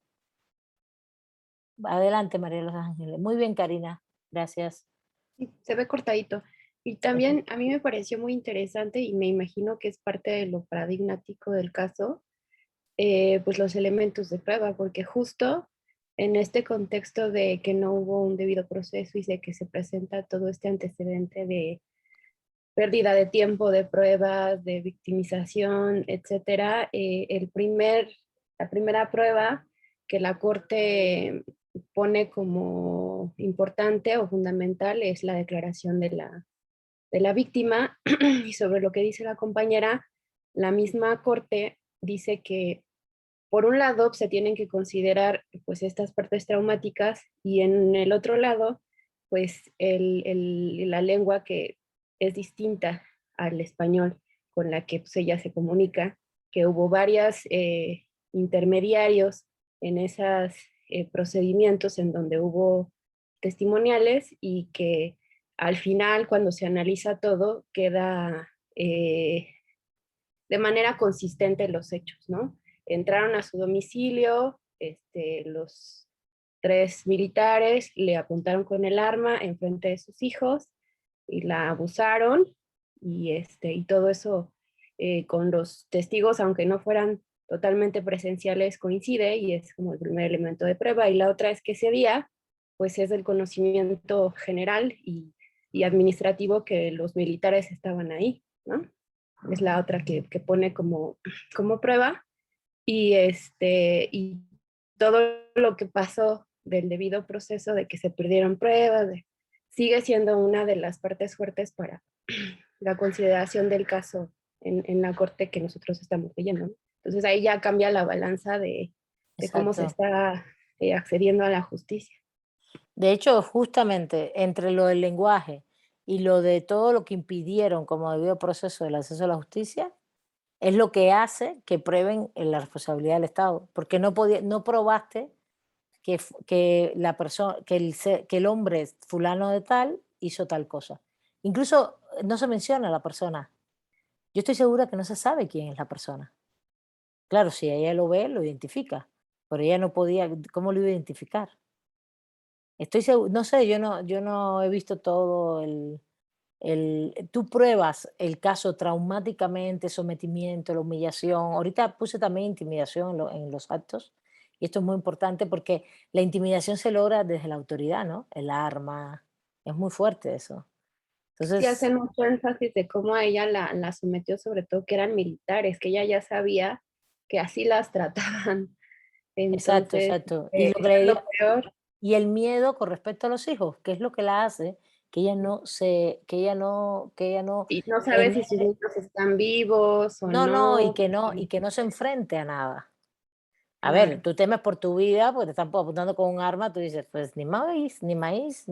Adelante, María Los Ángeles. Muy bien, Karina. Gracias. Sí, se ve cortadito. Y también a mí me pareció muy interesante y me imagino que es parte de lo paradigmático del caso, pues los elementos de prueba, porque justo en este contexto de que no hubo un debido proceso y de que se presenta todo este antecedente de pérdida de tiempo, de pruebas, de victimización, etcétera, la primera prueba que la Corte pone como importante o fundamental es la declaración de la víctima. Y sobre lo que dice la compañera, la misma corte dice que por un lado se tienen que considerar pues estas partes traumáticas y en el otro lado pues la lengua que es distinta al español con la que pues, ella se comunica, que hubo varios intermediarios en esos procedimientos en donde hubo testimoniales y que al final cuando se analiza todo queda de manera consistente los hechos, ¿no? Entraron a su domicilio, los 3 militares le apuntaron con el arma enfrente de sus hijos y la abusaron y todo eso con los testigos, aunque no fueran totalmente presenciales, coincide y es como el primer elemento de prueba. Y la otra es que ese día, pues es del conocimiento general y administrativo que los militares estaban ahí, ¿no? Es la otra que pone como prueba. Y todo lo que pasó del debido proceso de que se perdieron pruebas, sigue siendo una de las partes fuertes para la consideración del caso en la corte que nosotros estamos leyendo, ¿no? Entonces ahí ya cambia la balanza de cómo se Exacto. está accediendo a la justicia. De hecho, justamente entre lo del lenguaje y lo de todo lo que impidieron como debido proceso del acceso a la justicia, es lo que hace que prueben la responsabilidad del Estado, porque no probaste que la persona, que el hombre fulano de tal hizo tal cosa. Incluso no se menciona a la persona. Yo estoy segura que no se sabe quién es la persona. Claro, si ella lo ve, lo identifica, pero ella no podía, ¿cómo lo iba a identificar? Estoy segura, no sé, yo no he visto todo tú pruebas el caso traumáticamente, sometimiento, la humillación. Ahorita puse también intimidación en los actos, y esto es muy importante porque la intimidación se logra desde la autoridad, ¿no? El arma, es muy fuerte eso. Sí Entonces, hacen mucho énfasis de cómo a ella la sometió, sobre todo que eran militares, que ella ya sabía que así las trataban. exacto, Entonces, exacto. Y lo que eso es lo peor. y el miedo con respecto a los hijos, que es lo que la hace que ella no Y no sabes si sus genere, niños están vivos o no, no, no. y que no se enfrente a nada. A ver, Claro. tú temes por tu vida, porque te están apuntando con un arma, tú dices, pues ni maíz, ni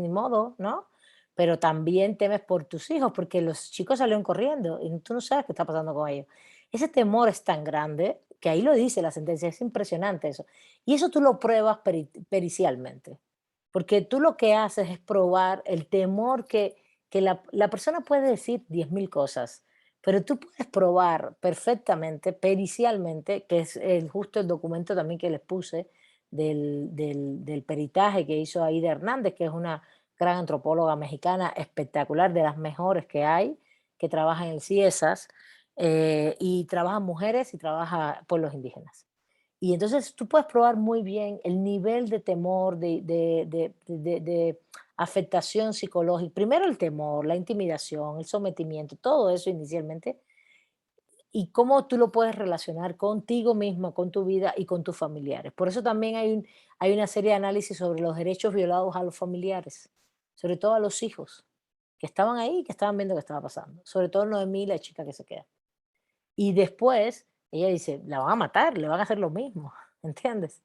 modo, ¿no? Pero también temes por tus hijos, porque los chicos salieron corriendo y tú no sabes qué está pasando con ellos. Ese temor es tan grande que ahí lo dice la sentencia, es impresionante eso. Y eso tú lo pruebas pericialmente, porque tú lo que haces es probar el temor que la persona puede decir 10.000 cosas, pero tú puedes probar perfectamente, pericialmente, que es justo el documento también que les puse del peritaje que hizo Aida Hernández, que es una gran antropóloga mexicana espectacular, de las mejores que hay, que trabaja en el CIESAS, y trabaja mujeres y trabaja pueblos indígenas. Y entonces tú puedes probar muy bien el nivel de temor, de afectación psicológica. Primero el temor, la intimidación, el sometimiento, todo eso inicialmente, y cómo tú lo puedes relacionar contigo mismo, con tu vida y con tus familiares. Por eso también hay una serie de análisis sobre los derechos violados a los familiares, sobre todo a los hijos, que estaban ahí, que estaban viendo qué estaba pasando. Sobre todo Noemí, la chica que se queda. Y después ella dice, la van a matar, le van a hacer lo mismo, ¿entiendes?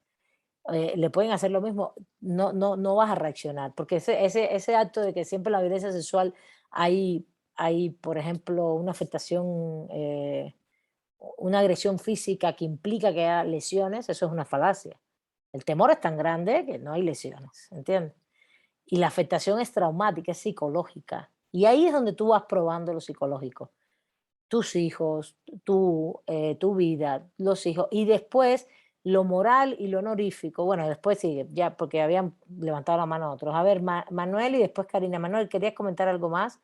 Le pueden hacer lo mismo, no vas a reaccionar, porque ese acto de que siempre en la violencia sexual hay, por ejemplo, una afectación, una agresión física que implica que haya lesiones, eso es una falacia. El temor es tan grande que no hay lesiones, ¿entiendes? Y la afectación es traumática, es psicológica. Y ahí es donde tú vas probando lo psicológico. Tus hijos, tu vida, los hijos. Y después lo moral y lo honorífico. Bueno, después sigue, ya porque habían levantado la mano otros. A ver, Manuel y después Karina. Manuel, ¿querías comentar algo más?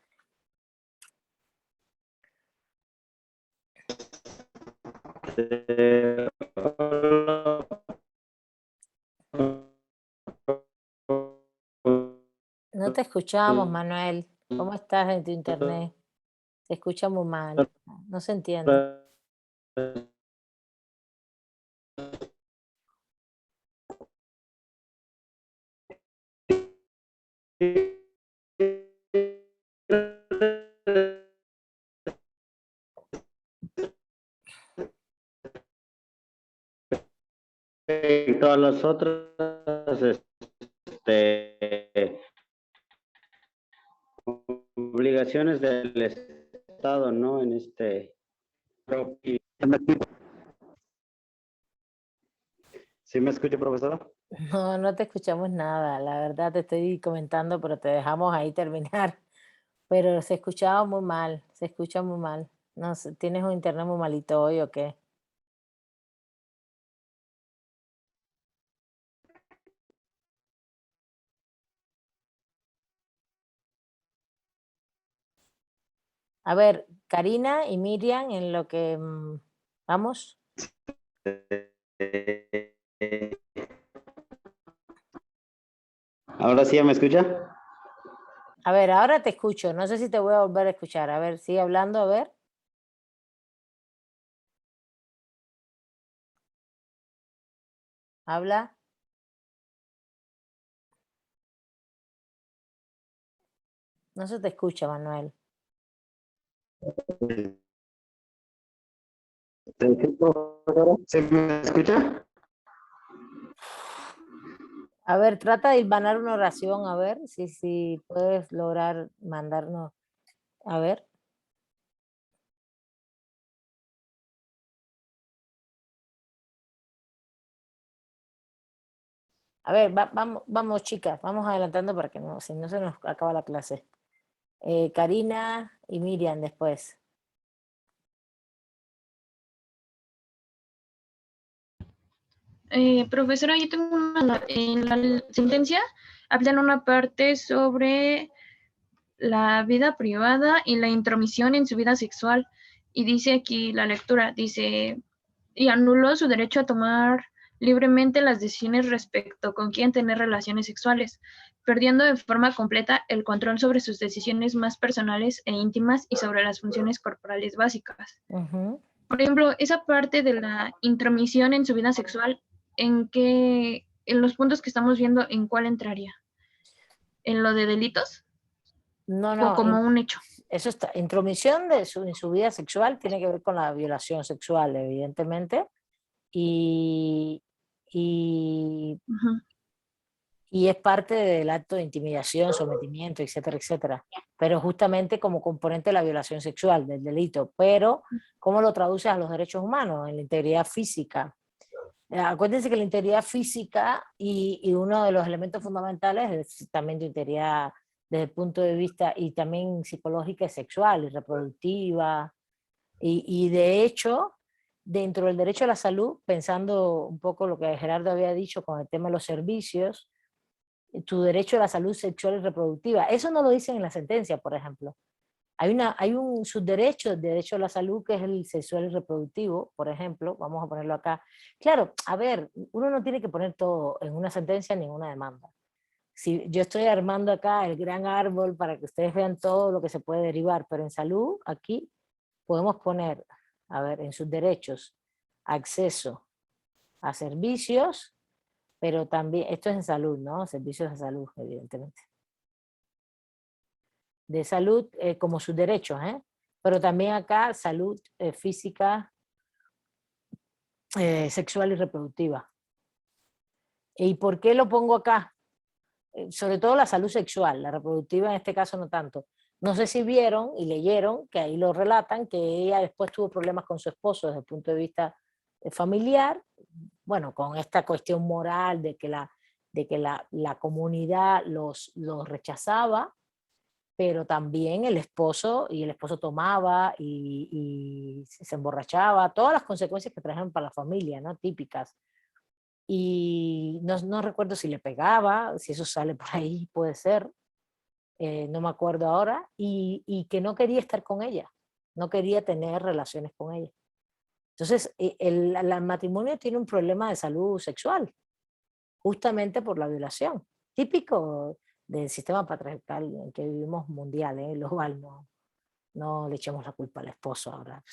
No te escuchamos, Manuel. ¿Cómo estás en tu internet? Se escucha muy mal. No se entiende. en todas las otras obligaciones del Estado, ¿no? En ¿Sí me escucha, profesora? No, no te escuchamos nada. La verdad te estoy comentando, pero te dejamos ahí terminar. Pero se escuchaba muy mal, se escucha muy mal. No sé, ¿tienes un internet muy malito hoy o qué? A ver, Karina y Miriam, en lo que vamos. ¿Ahora sí ya me escucha? A ver, ahora te escucho. No sé si te voy a volver a escuchar. A ver, sigue hablando, a ver. Habla. No se te escucha, Manuel. ¿Sí me escucha? A ver, trata de hilvanar una oración, a ver si puedes lograr mandarnos. A ver. A ver, vamos, chicas, vamos adelantando para que no, si no se nos acaba la clase. Karina y Miriam después. Profesora, yo tengo en la sentencia hablan una parte sobre la vida privada y la intromisión en su vida sexual. Y dice aquí la lectura, dice, y anuló su derecho a tomar libremente las decisiones respecto con quién tener relaciones sexuales, perdiendo de forma completa el control sobre sus decisiones más personales e íntimas y sobre las funciones corporales básicas. Por ejemplo, esa parte de la intromisión en su vida sexual, en los puntos que estamos viendo, ¿en cuál entraría? ¿En lo de delitos? No, ¿O no, como un hecho? eso está. Intromisión en su vida sexual tiene que ver con la violación sexual, evidentemente. Y Ujú. es parte del acto de intimidación, sometimiento, etcétera, etcétera. Pero justamente como componente de la violación sexual, del delito. Pero, ¿cómo lo traduces a los derechos humanos? En la integridad física. Acuérdense que la integridad física y uno de los elementos fundamentales es también tu integridad desde el punto de vista y también psicológica y sexual y reproductiva. Y de hecho, dentro del derecho a la salud, pensando un poco lo que Gerardo había dicho con el tema de los servicios, tu derecho a la salud sexual y reproductiva, eso no lo dicen en la sentencia, por ejemplo. Hay un subderecho, el derecho a la salud, que es el sexual y reproductivo, por ejemplo, vamos a ponerlo acá. Claro, a ver, uno no tiene que poner todo en una sentencia ni en una demanda. Si yo estoy armando acá el gran árbol para que ustedes vean todo lo que se puede derivar, pero en salud, aquí podemos poner, a ver, en sus derechos, acceso a servicios, pero también, esto es en salud, ¿no? Servicios de salud, evidentemente. De salud como sus derechos, pero también acá salud física, sexual y reproductiva. ¿Y por qué lo pongo acá? Sobre todo la salud sexual, la reproductiva en este caso no tanto. No sé si vieron y leyeron, que ahí lo relatan, que ella después tuvo problemas con su esposo desde el punto de vista familiar, bueno, con esta cuestión moral de que la comunidad los rechazaba, pero también el esposo tomaba y se emborrachaba, todas las consecuencias que trajeron para la familia, ¿no? Típicas. Y no recuerdo si le pegaba, si eso sale por ahí, puede ser, no me acuerdo ahora, y que no quería estar con ella, no quería tener relaciones con ella. Entonces, el matrimonio tiene un problema de salud sexual, justamente por la violación, típico del sistema patriarcal en que vivimos mundial, global, no le echemos la culpa al esposo ahora.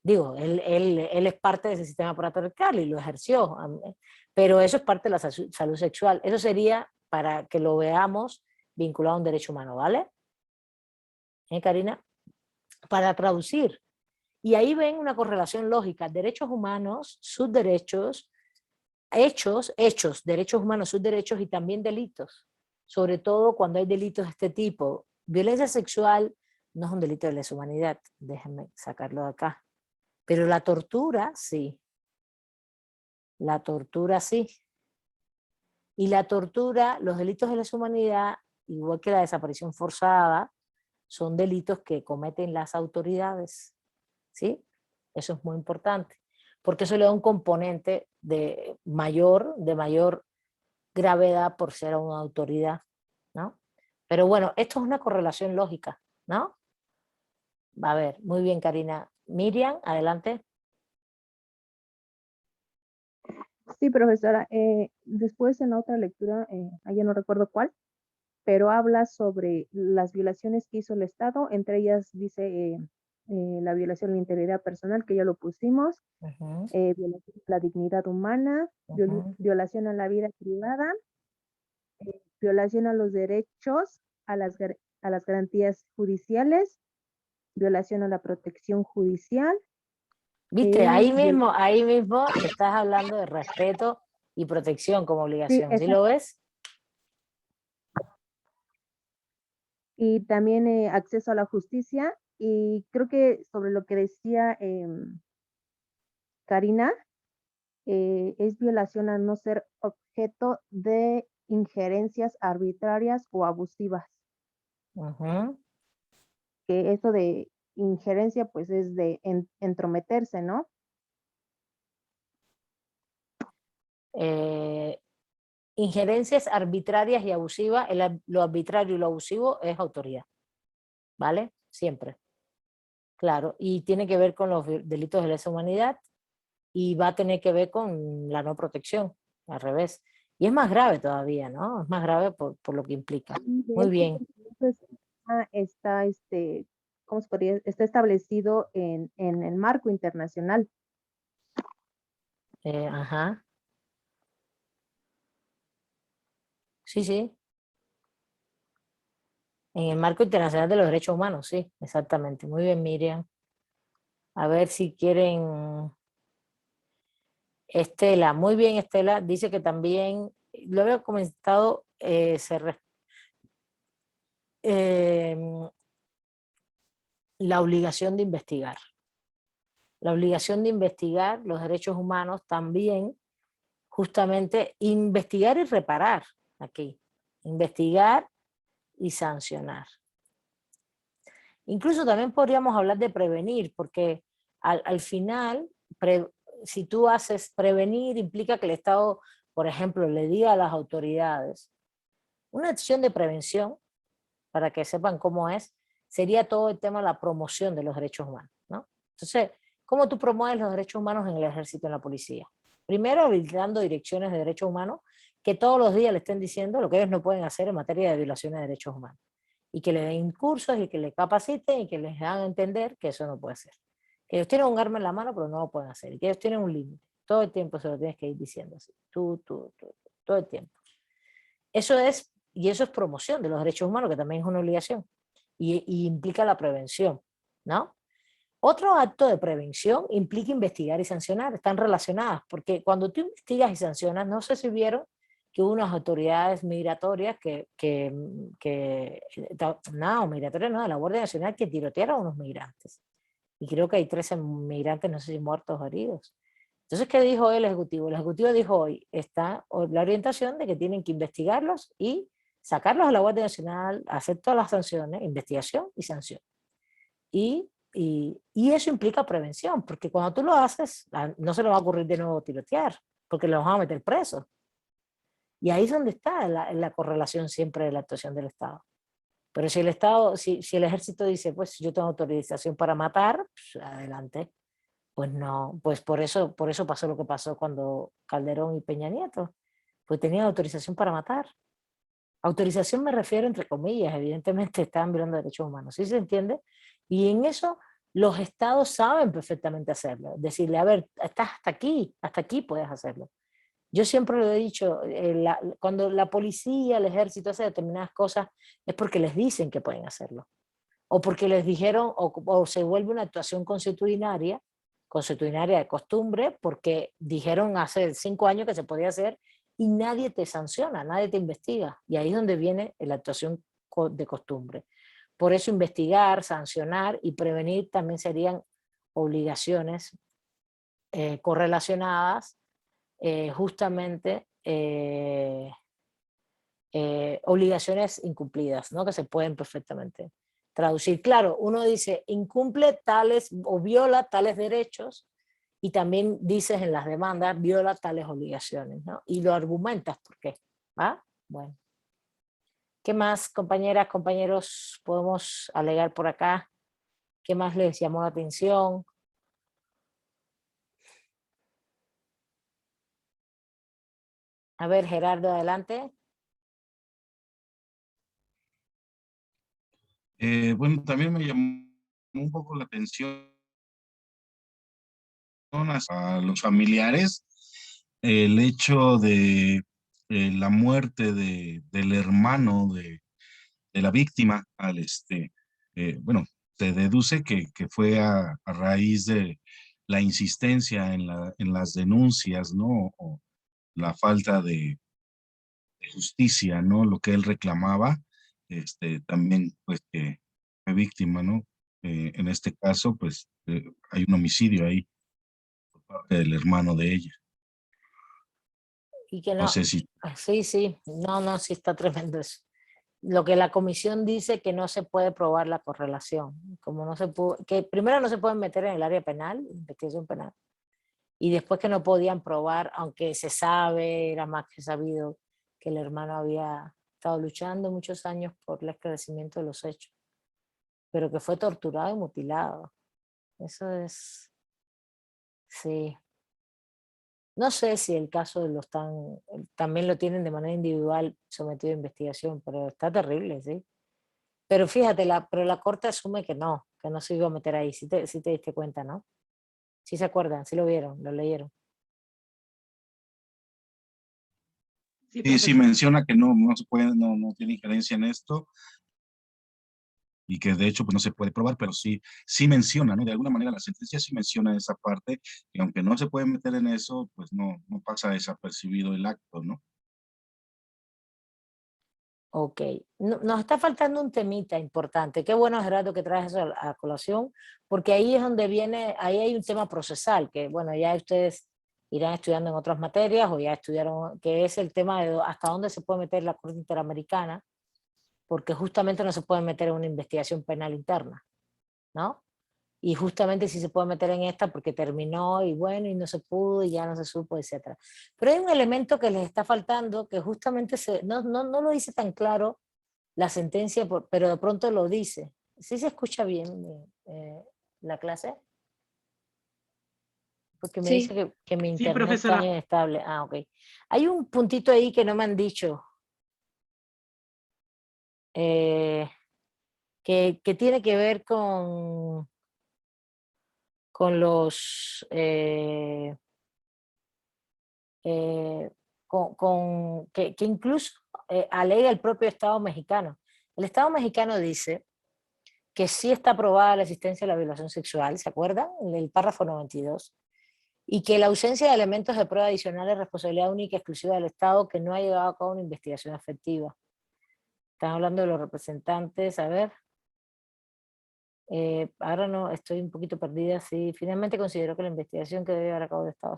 Digo, él es parte de ese sistema patriarcal y lo ejerció, pero eso es parte de la salud sexual. Eso sería para que lo veamos vinculado a un derecho humano, ¿vale? Karina? Para traducir. Y ahí ven una correlación lógica, derechos humanos, sus derechos, hechos, derechos humanos, sus derechos y también delitos. Sobre todo cuando hay delitos de este tipo. Violencia sexual no es un delito de lesa humanidad, déjenme sacarlo de acá. Pero la tortura, sí. La tortura, sí. Y la tortura, los delitos de lesa humanidad, igual que la desaparición forzada, son delitos que cometen las autoridades. ¿Sí? Eso es muy importante. Porque eso le da un componente de mayor gravedad por ser una autoridad, ¿no? Pero bueno, esto es una correlación lógica, ¿no? A ver, muy bien, Karina. Miriam, adelante. Sí, profesora. Después en la otra lectura, ya no recuerdo cuál, pero habla sobre las violaciones que hizo el Estado. Entre ellas dice la violación a la integridad personal, que ya lo pusimos, violación a la dignidad humana, violación a la vida privada, violación a los derechos, a las garantías judiciales, violación a la protección judicial. Viste, ahí mismo te estás hablando de respeto y protección como obligación. ¿Sí lo ves? Y también acceso a la justicia. Y creo que sobre lo que decía Karina, es violación a no ser objeto de injerencias arbitrarias o abusivas. Que eso de injerencia pues es de entrometerse, ¿no? Injerencias arbitrarias y abusivas, lo arbitrario y lo abusivo es autoridad, ¿vale? Siempre. Claro, y tiene que ver con los delitos de lesa humanidad y va a tener que ver con la no protección, al revés. Y es más grave todavía, ¿no? Es más grave por lo que implica. Muy bien. Está, ¿cómo se podría? Está establecido en el marco internacional. Ajá. Sí, sí. En el marco internacional de los derechos humanos, sí, exactamente. Muy bien, Miriam. A ver si quieren... Estela, muy bien, Estela. Dice que también, lo había comentado, la obligación de investigar. La obligación de investigar los derechos humanos también, justamente, investigar y reparar aquí. Investigar y sancionar. Incluso también podríamos hablar de prevenir, porque al final, si tú haces prevenir, implica que el Estado, por ejemplo, le diga a las autoridades, una acción de prevención, para que sepan cómo es, sería todo el tema de la promoción de los derechos humanos, ¿no? Entonces, ¿cómo tú promueves los derechos humanos en el ejército y en la policía? Primero, habilitando direcciones de derechos humanos que todos los días le estén diciendo lo que ellos no pueden hacer en materia de violaciones de derechos humanos. Y que le den cursos y que le capaciten y que les hagan entender que eso no puede ser. Que ellos tienen un arma en la mano, pero no lo pueden hacer. Y que ellos tienen un límite. Todo el tiempo se lo tienes que ir diciendo así. Todo el tiempo. Eso es promoción de los derechos humanos, que también es una obligación. Y implica la prevención, ¿no? Otro acto de prevención implica investigar y sancionar. Están relacionadas, porque cuando tú investigas y sancionas, no sé si vieron que hubo unas autoridades migratorias migratorias no, de la Guardia Nacional, que tirotearon a unos migrantes. Y creo que hay 13 migrantes, no sé si muertos o heridos. Entonces, ¿qué dijo el Ejecutivo? El Ejecutivo dijo hoy, está la orientación de que tienen que investigarlos y sacarlos a la Guardia Nacional, hacer todas las sanciones, investigación y sanción. Y eso implica prevención, porque cuando tú lo haces, no se le va a ocurrir de nuevo tirotear, porque los van a meter presos. Y ahí es donde está la correlación siempre de la actuación del Estado. Pero si el Estado, si el ejército dice, pues yo tengo autorización para matar, pues adelante. Pues no, pues por eso pasó lo que pasó cuando Calderón y Peña Nieto, pues tenían autorización para matar. Autorización me refiero entre comillas, evidentemente estaban violando derechos humanos, ¿sí se entiende? Y en eso los estados saben perfectamente hacerlo, decirle, a ver, estás hasta aquí puedes hacerlo. Yo siempre lo he dicho, cuando la policía, el ejército hace determinadas cosas, es porque les dicen que pueden hacerlo. o porque les dijeron, o se vuelve una actuación consuetudinaria de costumbre, porque dijeron hace 5 años que se podía hacer y nadie te sanciona, nadie te investiga. Y ahí es donde viene la actuación de costumbre. Por eso investigar, sancionar y prevenir también serían obligaciones correlacionadas justamente obligaciones incumplidas, ¿no? Que se pueden perfectamente traducir. Claro, uno dice incumple tales o viola tales derechos y también dices en las demandas viola tales obligaciones, ¿no? Y lo argumentas por qué. ¿Ah? Bueno. ¿Qué más, compañeras, compañeros, podemos alegar por acá? ¿Qué más les llamó la atención? A ver, Gerardo, adelante. Bueno, también me llamó un poco la atención a los familiares el hecho de la muerte del hermano de la víctima bueno, se deduce que fue a raíz de la insistencia en las denuncias, ¿no? O la falta de justicia, ¿no? Lo que él reclamaba, también, pues, que fue víctima, ¿no? En este caso, pues, hay un homicidio ahí por parte del hermano de ella. Y que No no, sé si... sí, sí, no, sí está tremendo eso. Lo que la comisión dice que no se puede probar la correlación, como no se pudo, que primero no se pueden meter en el área penal, investigación penal, y después que no podían probar, aunque se sabe, era más que sabido, que el hermano había estado luchando muchos años por el esclarecimiento de los hechos, pero que fue torturado y mutilado. Eso es, sí. No sé si el caso también lo tienen de manera individual sometido a investigación, pero está terrible, ¿sí? Pero fíjate, pero la corte asume que no se iba a meter ahí, si te diste cuenta, ¿no? Sí se acuerdan, sí lo vieron, lo leyeron. Sí, Sí, sí profesor. menciona que no se puede, no tiene injerencia en esto y que de hecho pues no se puede probar, pero sí menciona, ¿no? De alguna manera la sentencia sí menciona esa parte, que aunque no se puede meter en eso, pues no pasa desapercibido el acto, ¿no? Ok, nos está faltando un temita importante. Qué bueno, Gerardo, que traes eso a colación, porque ahí es donde ahí hay un tema procesal, que bueno, ya ustedes irán estudiando en otras materias o ya estudiaron, que es el tema de hasta dónde se puede meter la Corte Interamericana, porque justamente no se puede meter en una investigación penal interna, ¿no? Y justamente sí se puede meter en esta porque terminó y bueno, y no se pudo y ya no se supo, etc. Pero hay un elemento que les está faltando que justamente no lo dice tan claro la sentencia, pero de pronto lo dice. ¿Sí se escucha bien la clase? Porque me Sí. dice que mi Sí, internet está profesora. inestable. Ah, ok. Hay un puntito ahí que no me han dicho, que tiene que ver con los... que incluso alega el propio Estado mexicano. El Estado mexicano dice que sí está aprobada la existencia de la violación sexual, ¿se acuerdan? En el párrafo 92, y que la ausencia de elementos de prueba adicionales es responsabilidad única y exclusiva del Estado que no ha llevado a cabo una investigación efectiva. Están hablando de los representantes, a ver, ahora no, estoy un poquito perdida, sí, finalmente considero que la investigación que debe llevar a cabo el Estado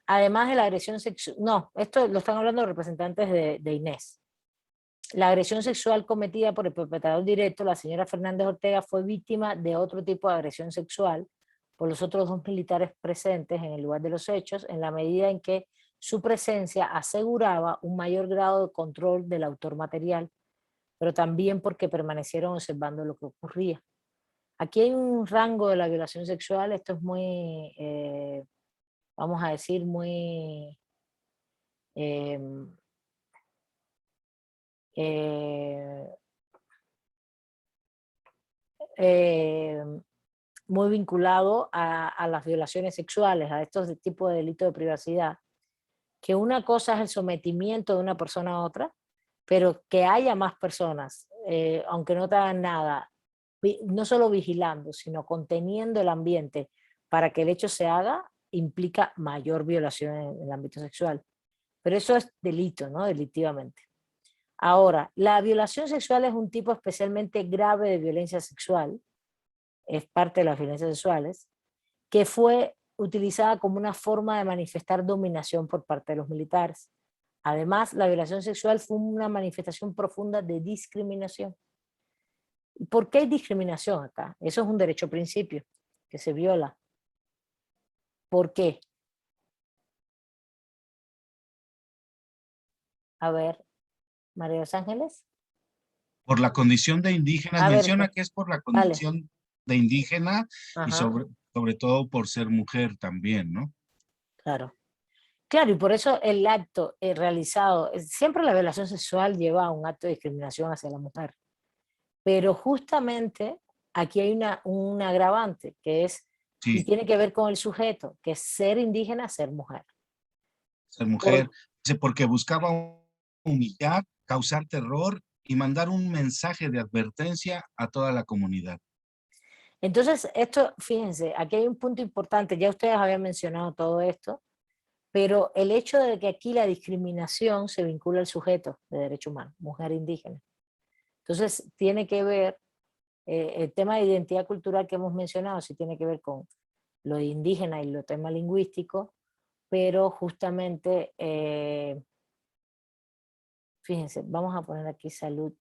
además de la agresión sexual, no, esto lo están hablando los representantes de Inés. La agresión sexual cometida por el perpetrador directo, la señora Fernández Ortega, fue víctima de otro tipo de agresión sexual por los otros 2 militares presentes en el lugar de los hechos, en la medida en que su presencia aseguraba un mayor grado de control del autor material, pero también porque permanecieron observando lo que ocurría. Aquí hay un rango de la violación sexual, esto es muy... vamos a decir, muy, eh, eh, eh, muy vinculado a las violaciones sexuales, a estos tipos de delitos de privacidad, que una cosa es el sometimiento de una persona a otra, pero que haya más personas aunque no te hagan nada, no solo vigilando, sino conteniendo el ambiente para que el hecho se haga, implica mayor violación en el ámbito sexual. Pero eso es delito, ¿no? Delitivamente. Ahora, la violación sexual es un tipo especialmente grave de violencia sexual, es parte de las violencias sexuales, que fue utilizada como una forma de manifestar dominación por parte de los militares. Además, la violación sexual fue una manifestación profunda de discriminación. ¿Por qué hay discriminación acá? Eso es un derecho principio que se viola. ¿Por qué? A ver, María Los Ángeles. Por la condición de indígenas, A ver, menciona que es por la vale. condición de indígena y Ajá, sobre todo por ser mujer también, ¿no? claro. Claro, y por eso el acto realizado, siempre la violación sexual lleva a un acto de discriminación hacia la mujer, pero justamente aquí hay un agravante que es, y Sí, tiene que ver con el sujeto, que es ser indígena, ser mujer. ser mujer, Por, dice, porque buscaba humillar, causar terror y mandar un mensaje de advertencia a toda la comunidad. entonces, esto, fíjense, aquí hay un punto importante, ya ustedes habían mencionado todo esto, pero el hecho de que aquí la discriminación se vincula al sujeto de derecho humano, mujer indígena. Entonces, tiene que ver, el tema de identidad cultural que hemos mencionado, sí tiene que ver con lo de indígena y lo tema lingüístico, pero justamente, fíjense, vamos a poner aquí salud,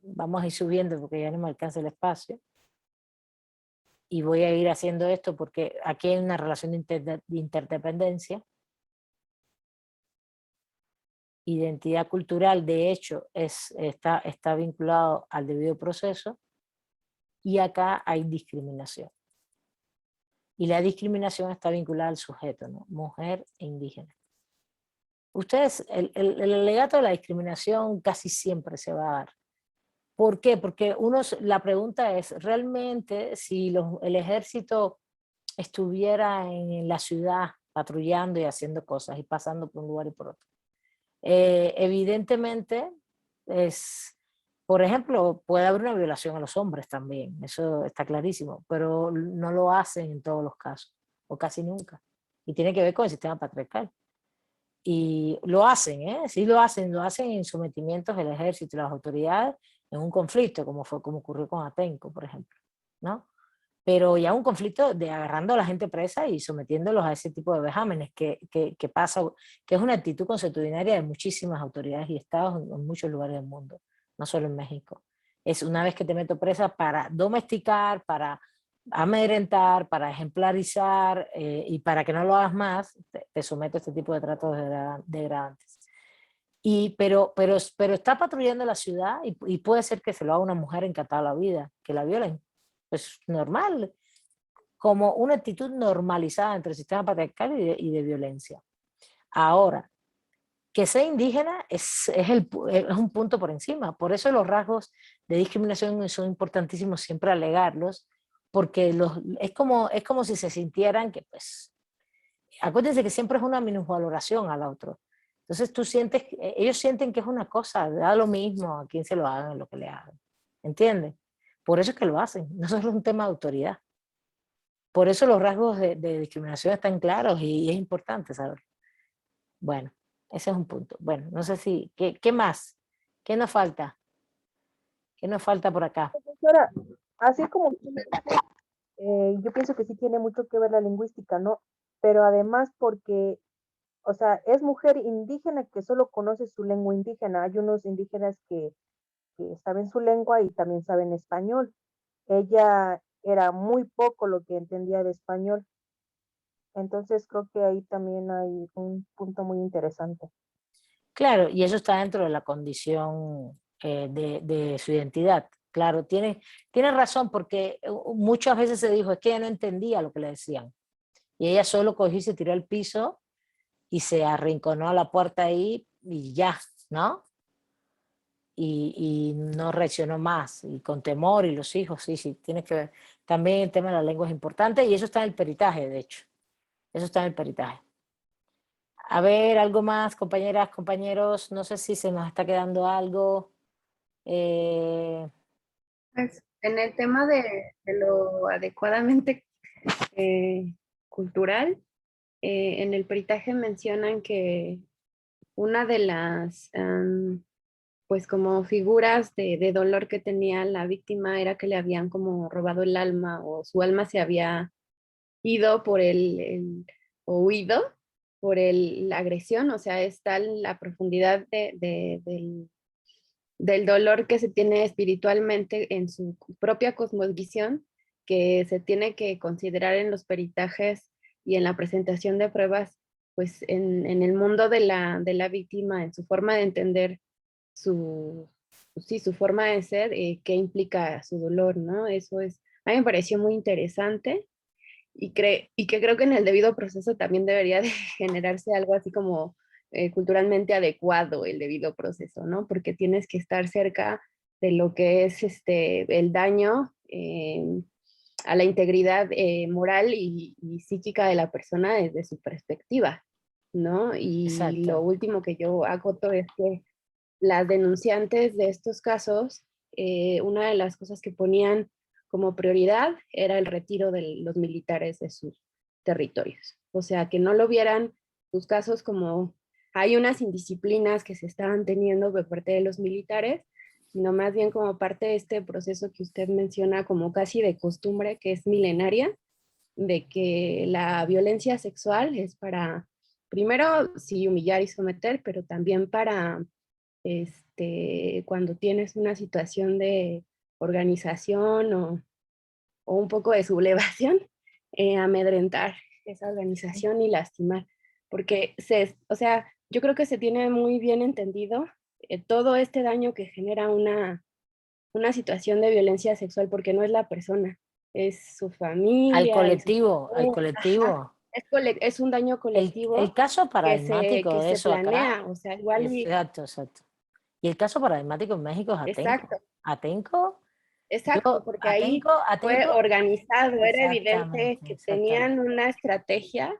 vamos a ir subiendo porque ya no me alcanza el espacio, y voy a ir haciendo esto porque aquí hay una relación de interdependencia. Identidad cultural, de hecho, está vinculado al debido proceso, y acá hay discriminación. Y la discriminación está vinculada al sujeto, ¿no? Mujer e indígena. Ustedes, el alegato de la discriminación casi siempre se va a dar. ¿Por qué? Porque la pregunta es, ¿realmente si el ejército estuviera en la ciudad patrullando y haciendo cosas y pasando por un lugar y por otro? Evidentemente, por ejemplo, puede haber una violación a los hombres también, eso está clarísimo, pero no lo hacen en todos los casos, o casi nunca. Y tiene que ver con el sistema patriarcal. Y lo hacen, sí lo hacen en sometimientos del ejército y las autoridades en un conflicto, como ocurrió con Atenco, por ejemplo, ¿no? Pero ya un conflicto de agarrando a la gente presa y sometiéndolos a ese tipo de vejámenes que pasa, que es una actitud consuetudinaria de muchísimas autoridades y estados en muchos lugares del mundo, no solo en México. Es una vez que te meto presa para domesticar, para amedrentar, para ejemplarizar, y para que no lo hagas más, te someto a este tipo de tratos degradantes. Pero está patrullando la ciudad y puede ser que se lo haga una mujer encantada la vida, que la violen. Pues normal, como una actitud normalizada entre el sistema patriarcal y de violencia. Ahora, que sea indígena es un punto por encima. Por eso los rasgos de discriminación son importantísimos siempre alegarlos, porque es como si se sintieran que, pues, acuérdense que siempre es una minusvaloración al otro. Entonces ellos sienten que es una cosa, da lo mismo a quien se lo hagan, lo que le hagan. ¿Entienden? Por eso es que lo hacen, no solo es un tema de autoridad. Por eso los rasgos de discriminación están claros y es importante saberlo. Bueno, ese es un punto. Bueno, no sé si, ¿qué más? ¿Qué nos falta? ¿Qué nos falta por acá? Profesora, así como yo pienso que sí tiene mucho que ver la lingüística, ¿no? Pero además porque, o sea, es mujer indígena que solo conoce su lengua indígena. Hay unos indígenas que saben su lengua y también saben español. Ella era muy poco lo que entendía de español. Entonces creo que ahí también hay un punto muy interesante. Claro, y eso está dentro de la condición de su identidad. Claro, tiene razón, porque muchas veces se dijo, es que ella no entendía lo que le decían. Y ella solo cogió y se tiró al piso y se arrinconó a la puerta ahí y ya, ¿no? Y no reaccionó más, y con temor, y los hijos, sí, tiene que ver. También el tema de la lengua es importante, y eso está en el peritaje, de hecho. Eso está en el peritaje. A ver, algo más, compañeras, compañeros, no sé si se nos está quedando algo. Pues, en el tema de lo adecuadamente cultural, en el peritaje mencionan que una de las pues como figuras de dolor que tenía la víctima era que le habían como robado el alma o su alma se había ido por o huido por la agresión, o sea, es tal la profundidad del dolor que se tiene espiritualmente en su propia cosmovisión, que se tiene que considerar en los peritajes y en la presentación de pruebas, pues en el mundo de la víctima, en su forma de entender su, pues sí, su forma de ser, qué implica su dolor, ¿no? Eso es, a mí me pareció muy interesante y que creo que en el debido proceso también debería de generarse algo así como culturalmente adecuado el debido proceso, ¿no? Porque tienes que estar cerca de lo que es el daño a la integridad moral y psíquica de la persona desde su perspectiva, ¿no? Y lo Exacto. último que yo acoto es que las denunciantes de estos casos, una de las cosas que ponían como prioridad era el retiro de los militares de sus territorios. O sea, que no lo vieran sus casos como hay unas indisciplinas que se estaban teniendo por parte de los militares, sino más bien como parte de este proceso que usted menciona como casi de costumbre, que es milenaria, de que la violencia sexual es para, primero, sí, humillar y someter, pero también para cuando tienes una situación de organización o un poco de sublevación, amedrentar esa organización y lastimar. Porque o sea, yo creo que se tiene muy bien entendido todo este daño que genera una situación de violencia sexual, porque no es la persona, es su Al familia y su colectivo, al ajá, colectivo. es un daño El colectivo caso paradigmático que de se eso acá, planea, o sea, igual y, exacto, exacto. Y el caso paradigmático en México es Atenco. exacto. Atenco, Exacto, porque ahí fue Atenco, organizado, era evidente exactamente, que exactamente. tenían una estrategia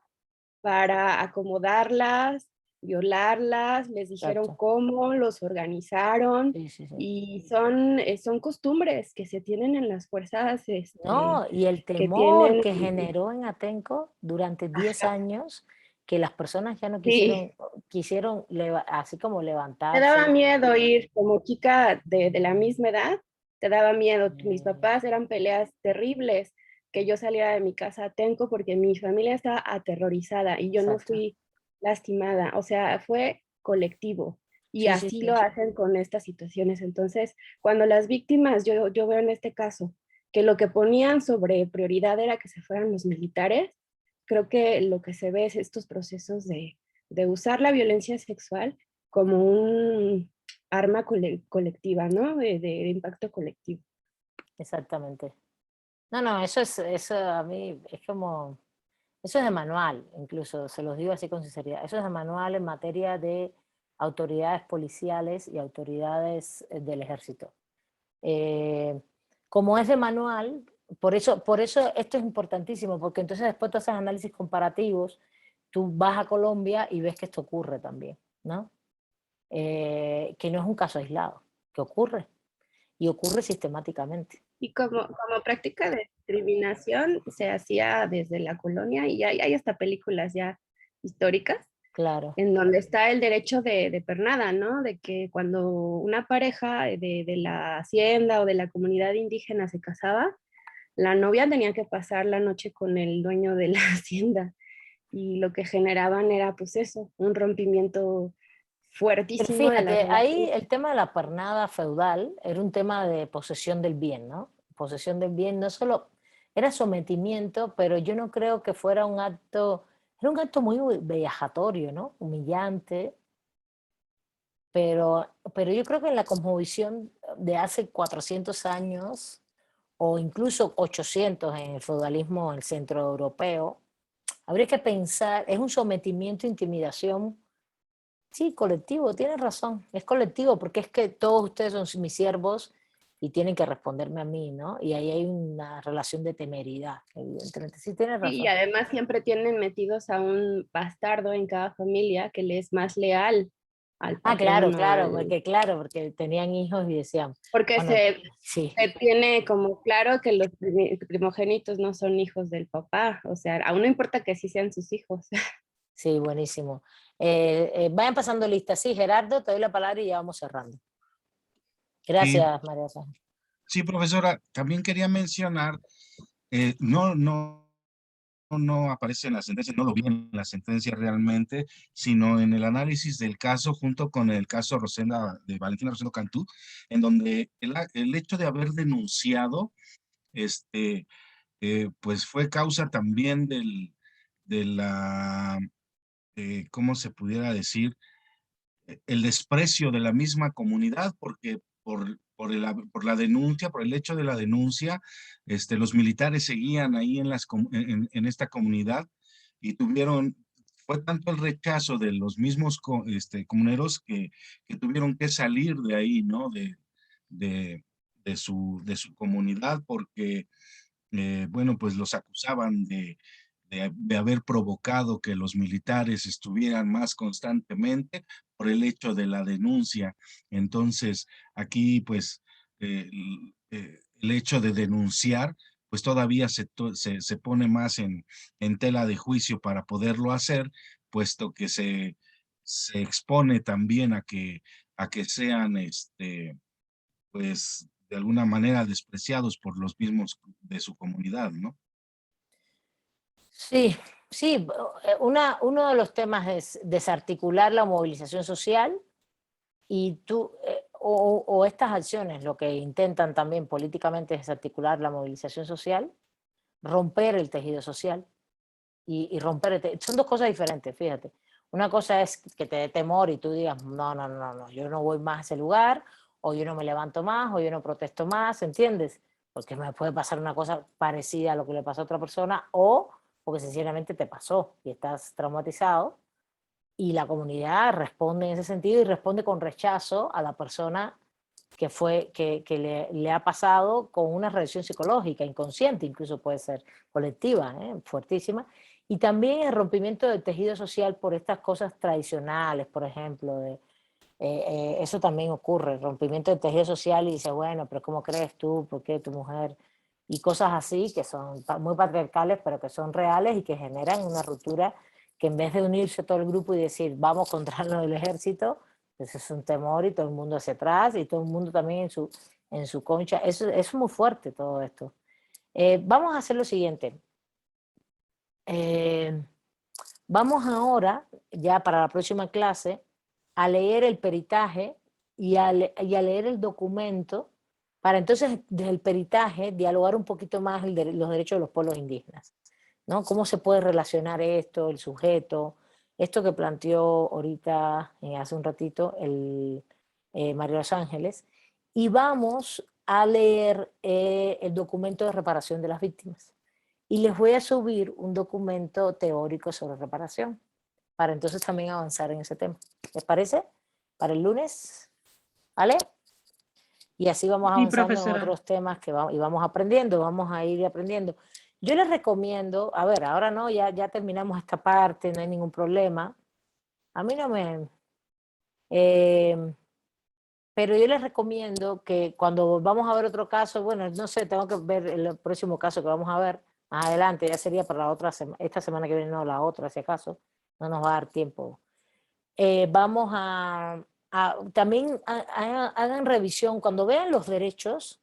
para acomodarlas, violarlas, les dijeron Exacto. cómo, los organizaron Sí, sí, sí. y son costumbres que se tienen en las fuerzas No, y el que temor tienen, que generó en Atenco durante 10 ajá, años, que las personas ya no sí, quisieron así como te daba levantarse. miedo ir como chica de la misma edad, te daba miedo. Mis eh, papás eran peleas terribles, que yo saliera de mi casa a Tenco porque mi familia estaba aterrorizada y yo no exacto. fui lastimada. O sea, fue colectivo. Y Sí, sí, así sí. lo hacen con estas situaciones. Entonces, cuando las víctimas, yo veo en este caso, que lo que ponían sobre prioridad era que se fueran los militares, creo que lo que se ve es estos procesos de usar la violencia sexual como un arma colectiva, ¿no? De impacto colectivo. Exactamente. No, no, eso a mí es como, eso es de manual, incluso, se los digo así con sinceridad, eso es de manual en materia de autoridades policiales y autoridades del ejército. Eh, Como es de manual, por eso esto es importantísimo, porque entonces después tú haces análisis comparativos, tú vas a Colombia y ves que esto ocurre también, ¿no? Que no es un caso aislado, que ocurre, y ocurre sistemáticamente. Y como práctica de discriminación se hacía desde la colonia y hay hasta películas ya históricas Claro, en donde está el derecho de pernada, ¿no? De que cuando una pareja de la hacienda o de la comunidad indígena se casaba, la novia tenía que pasar la noche con el dueño de la hacienda y lo que generaban era pues eso, un rompimiento pero fuertísimo de las fíjate, ahí relaciones. el tema de la pernada feudal era un tema de posesión del bien, ¿no? Posesión del bien no solo era sometimiento, pero yo no creo que fuera un acto, era un acto muy vejatorio, ¿no? Humillante, pero yo creo que en la cosmovisión de hace 400 años o incluso 800 en el feudalismo el centro europeo, habría que pensar, es un sometimiento, intimidación. Sí, colectivo, tienes razón, es colectivo porque es que todos ustedes son mis siervos y tienen que responderme a mí, ¿no? Y ahí hay una relación de temeridad, evidentemente. Sí, tienes Sí, y razón. además siempre tienen metidos a un bastardo en cada familia que le es más leal al Ah, claro, patrón. claro, porque tenían hijos y decían, Porque bueno, sí, se tiene como claro que los primogénitos no son hijos del papá, o sea, aún no importa que sí sean sus hijos. sí, buenísimo. Vayan pasando lista. Sí, Gerardo, te doy la palabra y ya vamos cerrando. Sí, Gracias, María Rosa. sí, profesora, también quería mencionar, no aparece en la sentencia, no lo vi en la sentencia realmente, sino en el análisis del caso junto con el caso de Valentina Rosendo Cantú, en donde el hecho de haber denunciado, pues fue causa también de la, ¿cómo se pudiera decir? El desprecio de la misma comunidad, porque por la denuncia, por el hecho de la denuncia, los militares seguían ahí en esta comunidad y fue tanto el rechazo de los mismos comuneros que tuvieron que salir de ahí, ¿no? De, de su comunidad, porque bueno, pues los acusaban de haber provocado que los militares estuvieran más constantemente por el hecho de la denuncia. Entonces, aquí, pues, el hecho de denunciar, pues todavía se pone más en tela de juicio para poderlo hacer, puesto que se expone también a que sean, pues, de alguna manera despreciados por los mismos de su comunidad, ¿no? Sí, sí, uno de los temas es desarticular la movilización social y o estas acciones lo que intentan también políticamente es desarticular la movilización social, romper el tejido social y romper son dos cosas diferentes, fíjate. Una cosa es que te dé temor y tú digas, no, no, no, no, yo no voy más a ese lugar, o yo no me levanto más, o yo no protesto más, ¿entiendes? Porque me puede pasar una cosa parecida a lo que le pasó a otra persona, o porque sencillamente te pasó y estás traumatizado, y la comunidad responde en ese sentido y responde con rechazo a la persona que le ha pasado con una reacción psicológica, inconsciente, incluso puede ser colectiva, fuertísima. Y también el rompimiento del tejido social por estas cosas tradicionales, por ejemplo, eso también ocurre, el rompimiento del tejido social y dice, bueno, pero ¿cómo crees tú? ¿Por qué tu mujer? Y cosas así que son muy patriarcales, pero que son reales y que generan una ruptura que en vez de unirse todo el grupo y decir, vamos contra lo del ejército, pues es un temor y todo el mundo hacia atrás y todo el mundo también en su concha. Es muy fuerte todo esto. Vamos a hacer lo siguiente. Vamos ahora, ya para la próxima clase, a leer el peritaje y a leer el documento para entonces desde el peritaje dialogar un poquito más los derechos de los pueblos indígenas, ¿no? ¿Cómo se puede relacionar esto, el sujeto, esto que planteó ahorita, hace un ratito, María Los Ángeles? Y vamos a leer el documento de reparación de las víctimas. Y les voy a subir un documento teórico sobre reparación, para entonces también avanzar en ese tema. ¿Les parece? Para el lunes, ¿vale? Y así vamos Sí, avanzando en profesora. otros temas y vamos aprendiendo, vamos a ir aprendiendo. Yo les recomiendo, a ver, ahora no, ya terminamos esta parte, no hay ningún problema. A mí no me... pero yo les recomiendo que cuando vamos a ver otro caso, bueno, no sé, tengo que ver el próximo caso que vamos a ver más adelante, ya sería para la otra esta semana que viene, no, la otra, si acaso, no nos va a dar tiempo. Vamos también hagan revisión, cuando vean los derechos,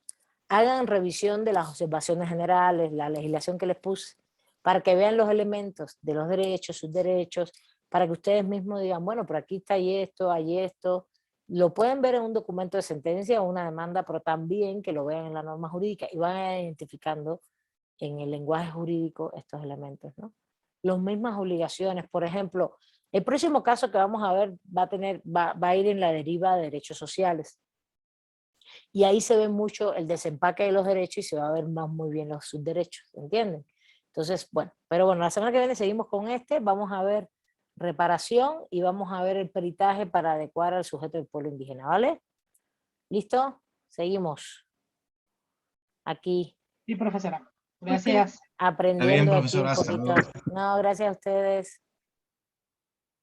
hagan revisión de las observaciones generales, la legislación que les puse, para que vean los elementos de los derechos, sus derechos, para que ustedes mismos digan, bueno, por aquí está hay esto. Lo pueden ver en un documento de sentencia o una demanda, pero también que lo vean en la norma jurídica y van identificando en el lenguaje jurídico estos elementos, ¿no? Las mismas obligaciones, por ejemplo, el próximo caso que vamos a ver va a ir en la deriva de derechos sociales. Y ahí se ve mucho el desempaque de los derechos y se va a ver más muy bien los subderechos, ¿entienden? Entonces, bueno, pero bueno, la semana que viene seguimos con vamos a ver reparación y vamos a ver el peritaje para adecuar al sujeto del pueblo indígena, ¿vale? ¿Listo? Seguimos aquí. Sí, profesora. Ok. Gracias. Está bien, Aprendiendo aquí un profesora, hasta luego. poquito. No, gracias a ustedes.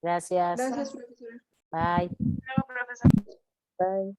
Gracias. Gracias, profesora. Bye. Luego, profesor. Bye.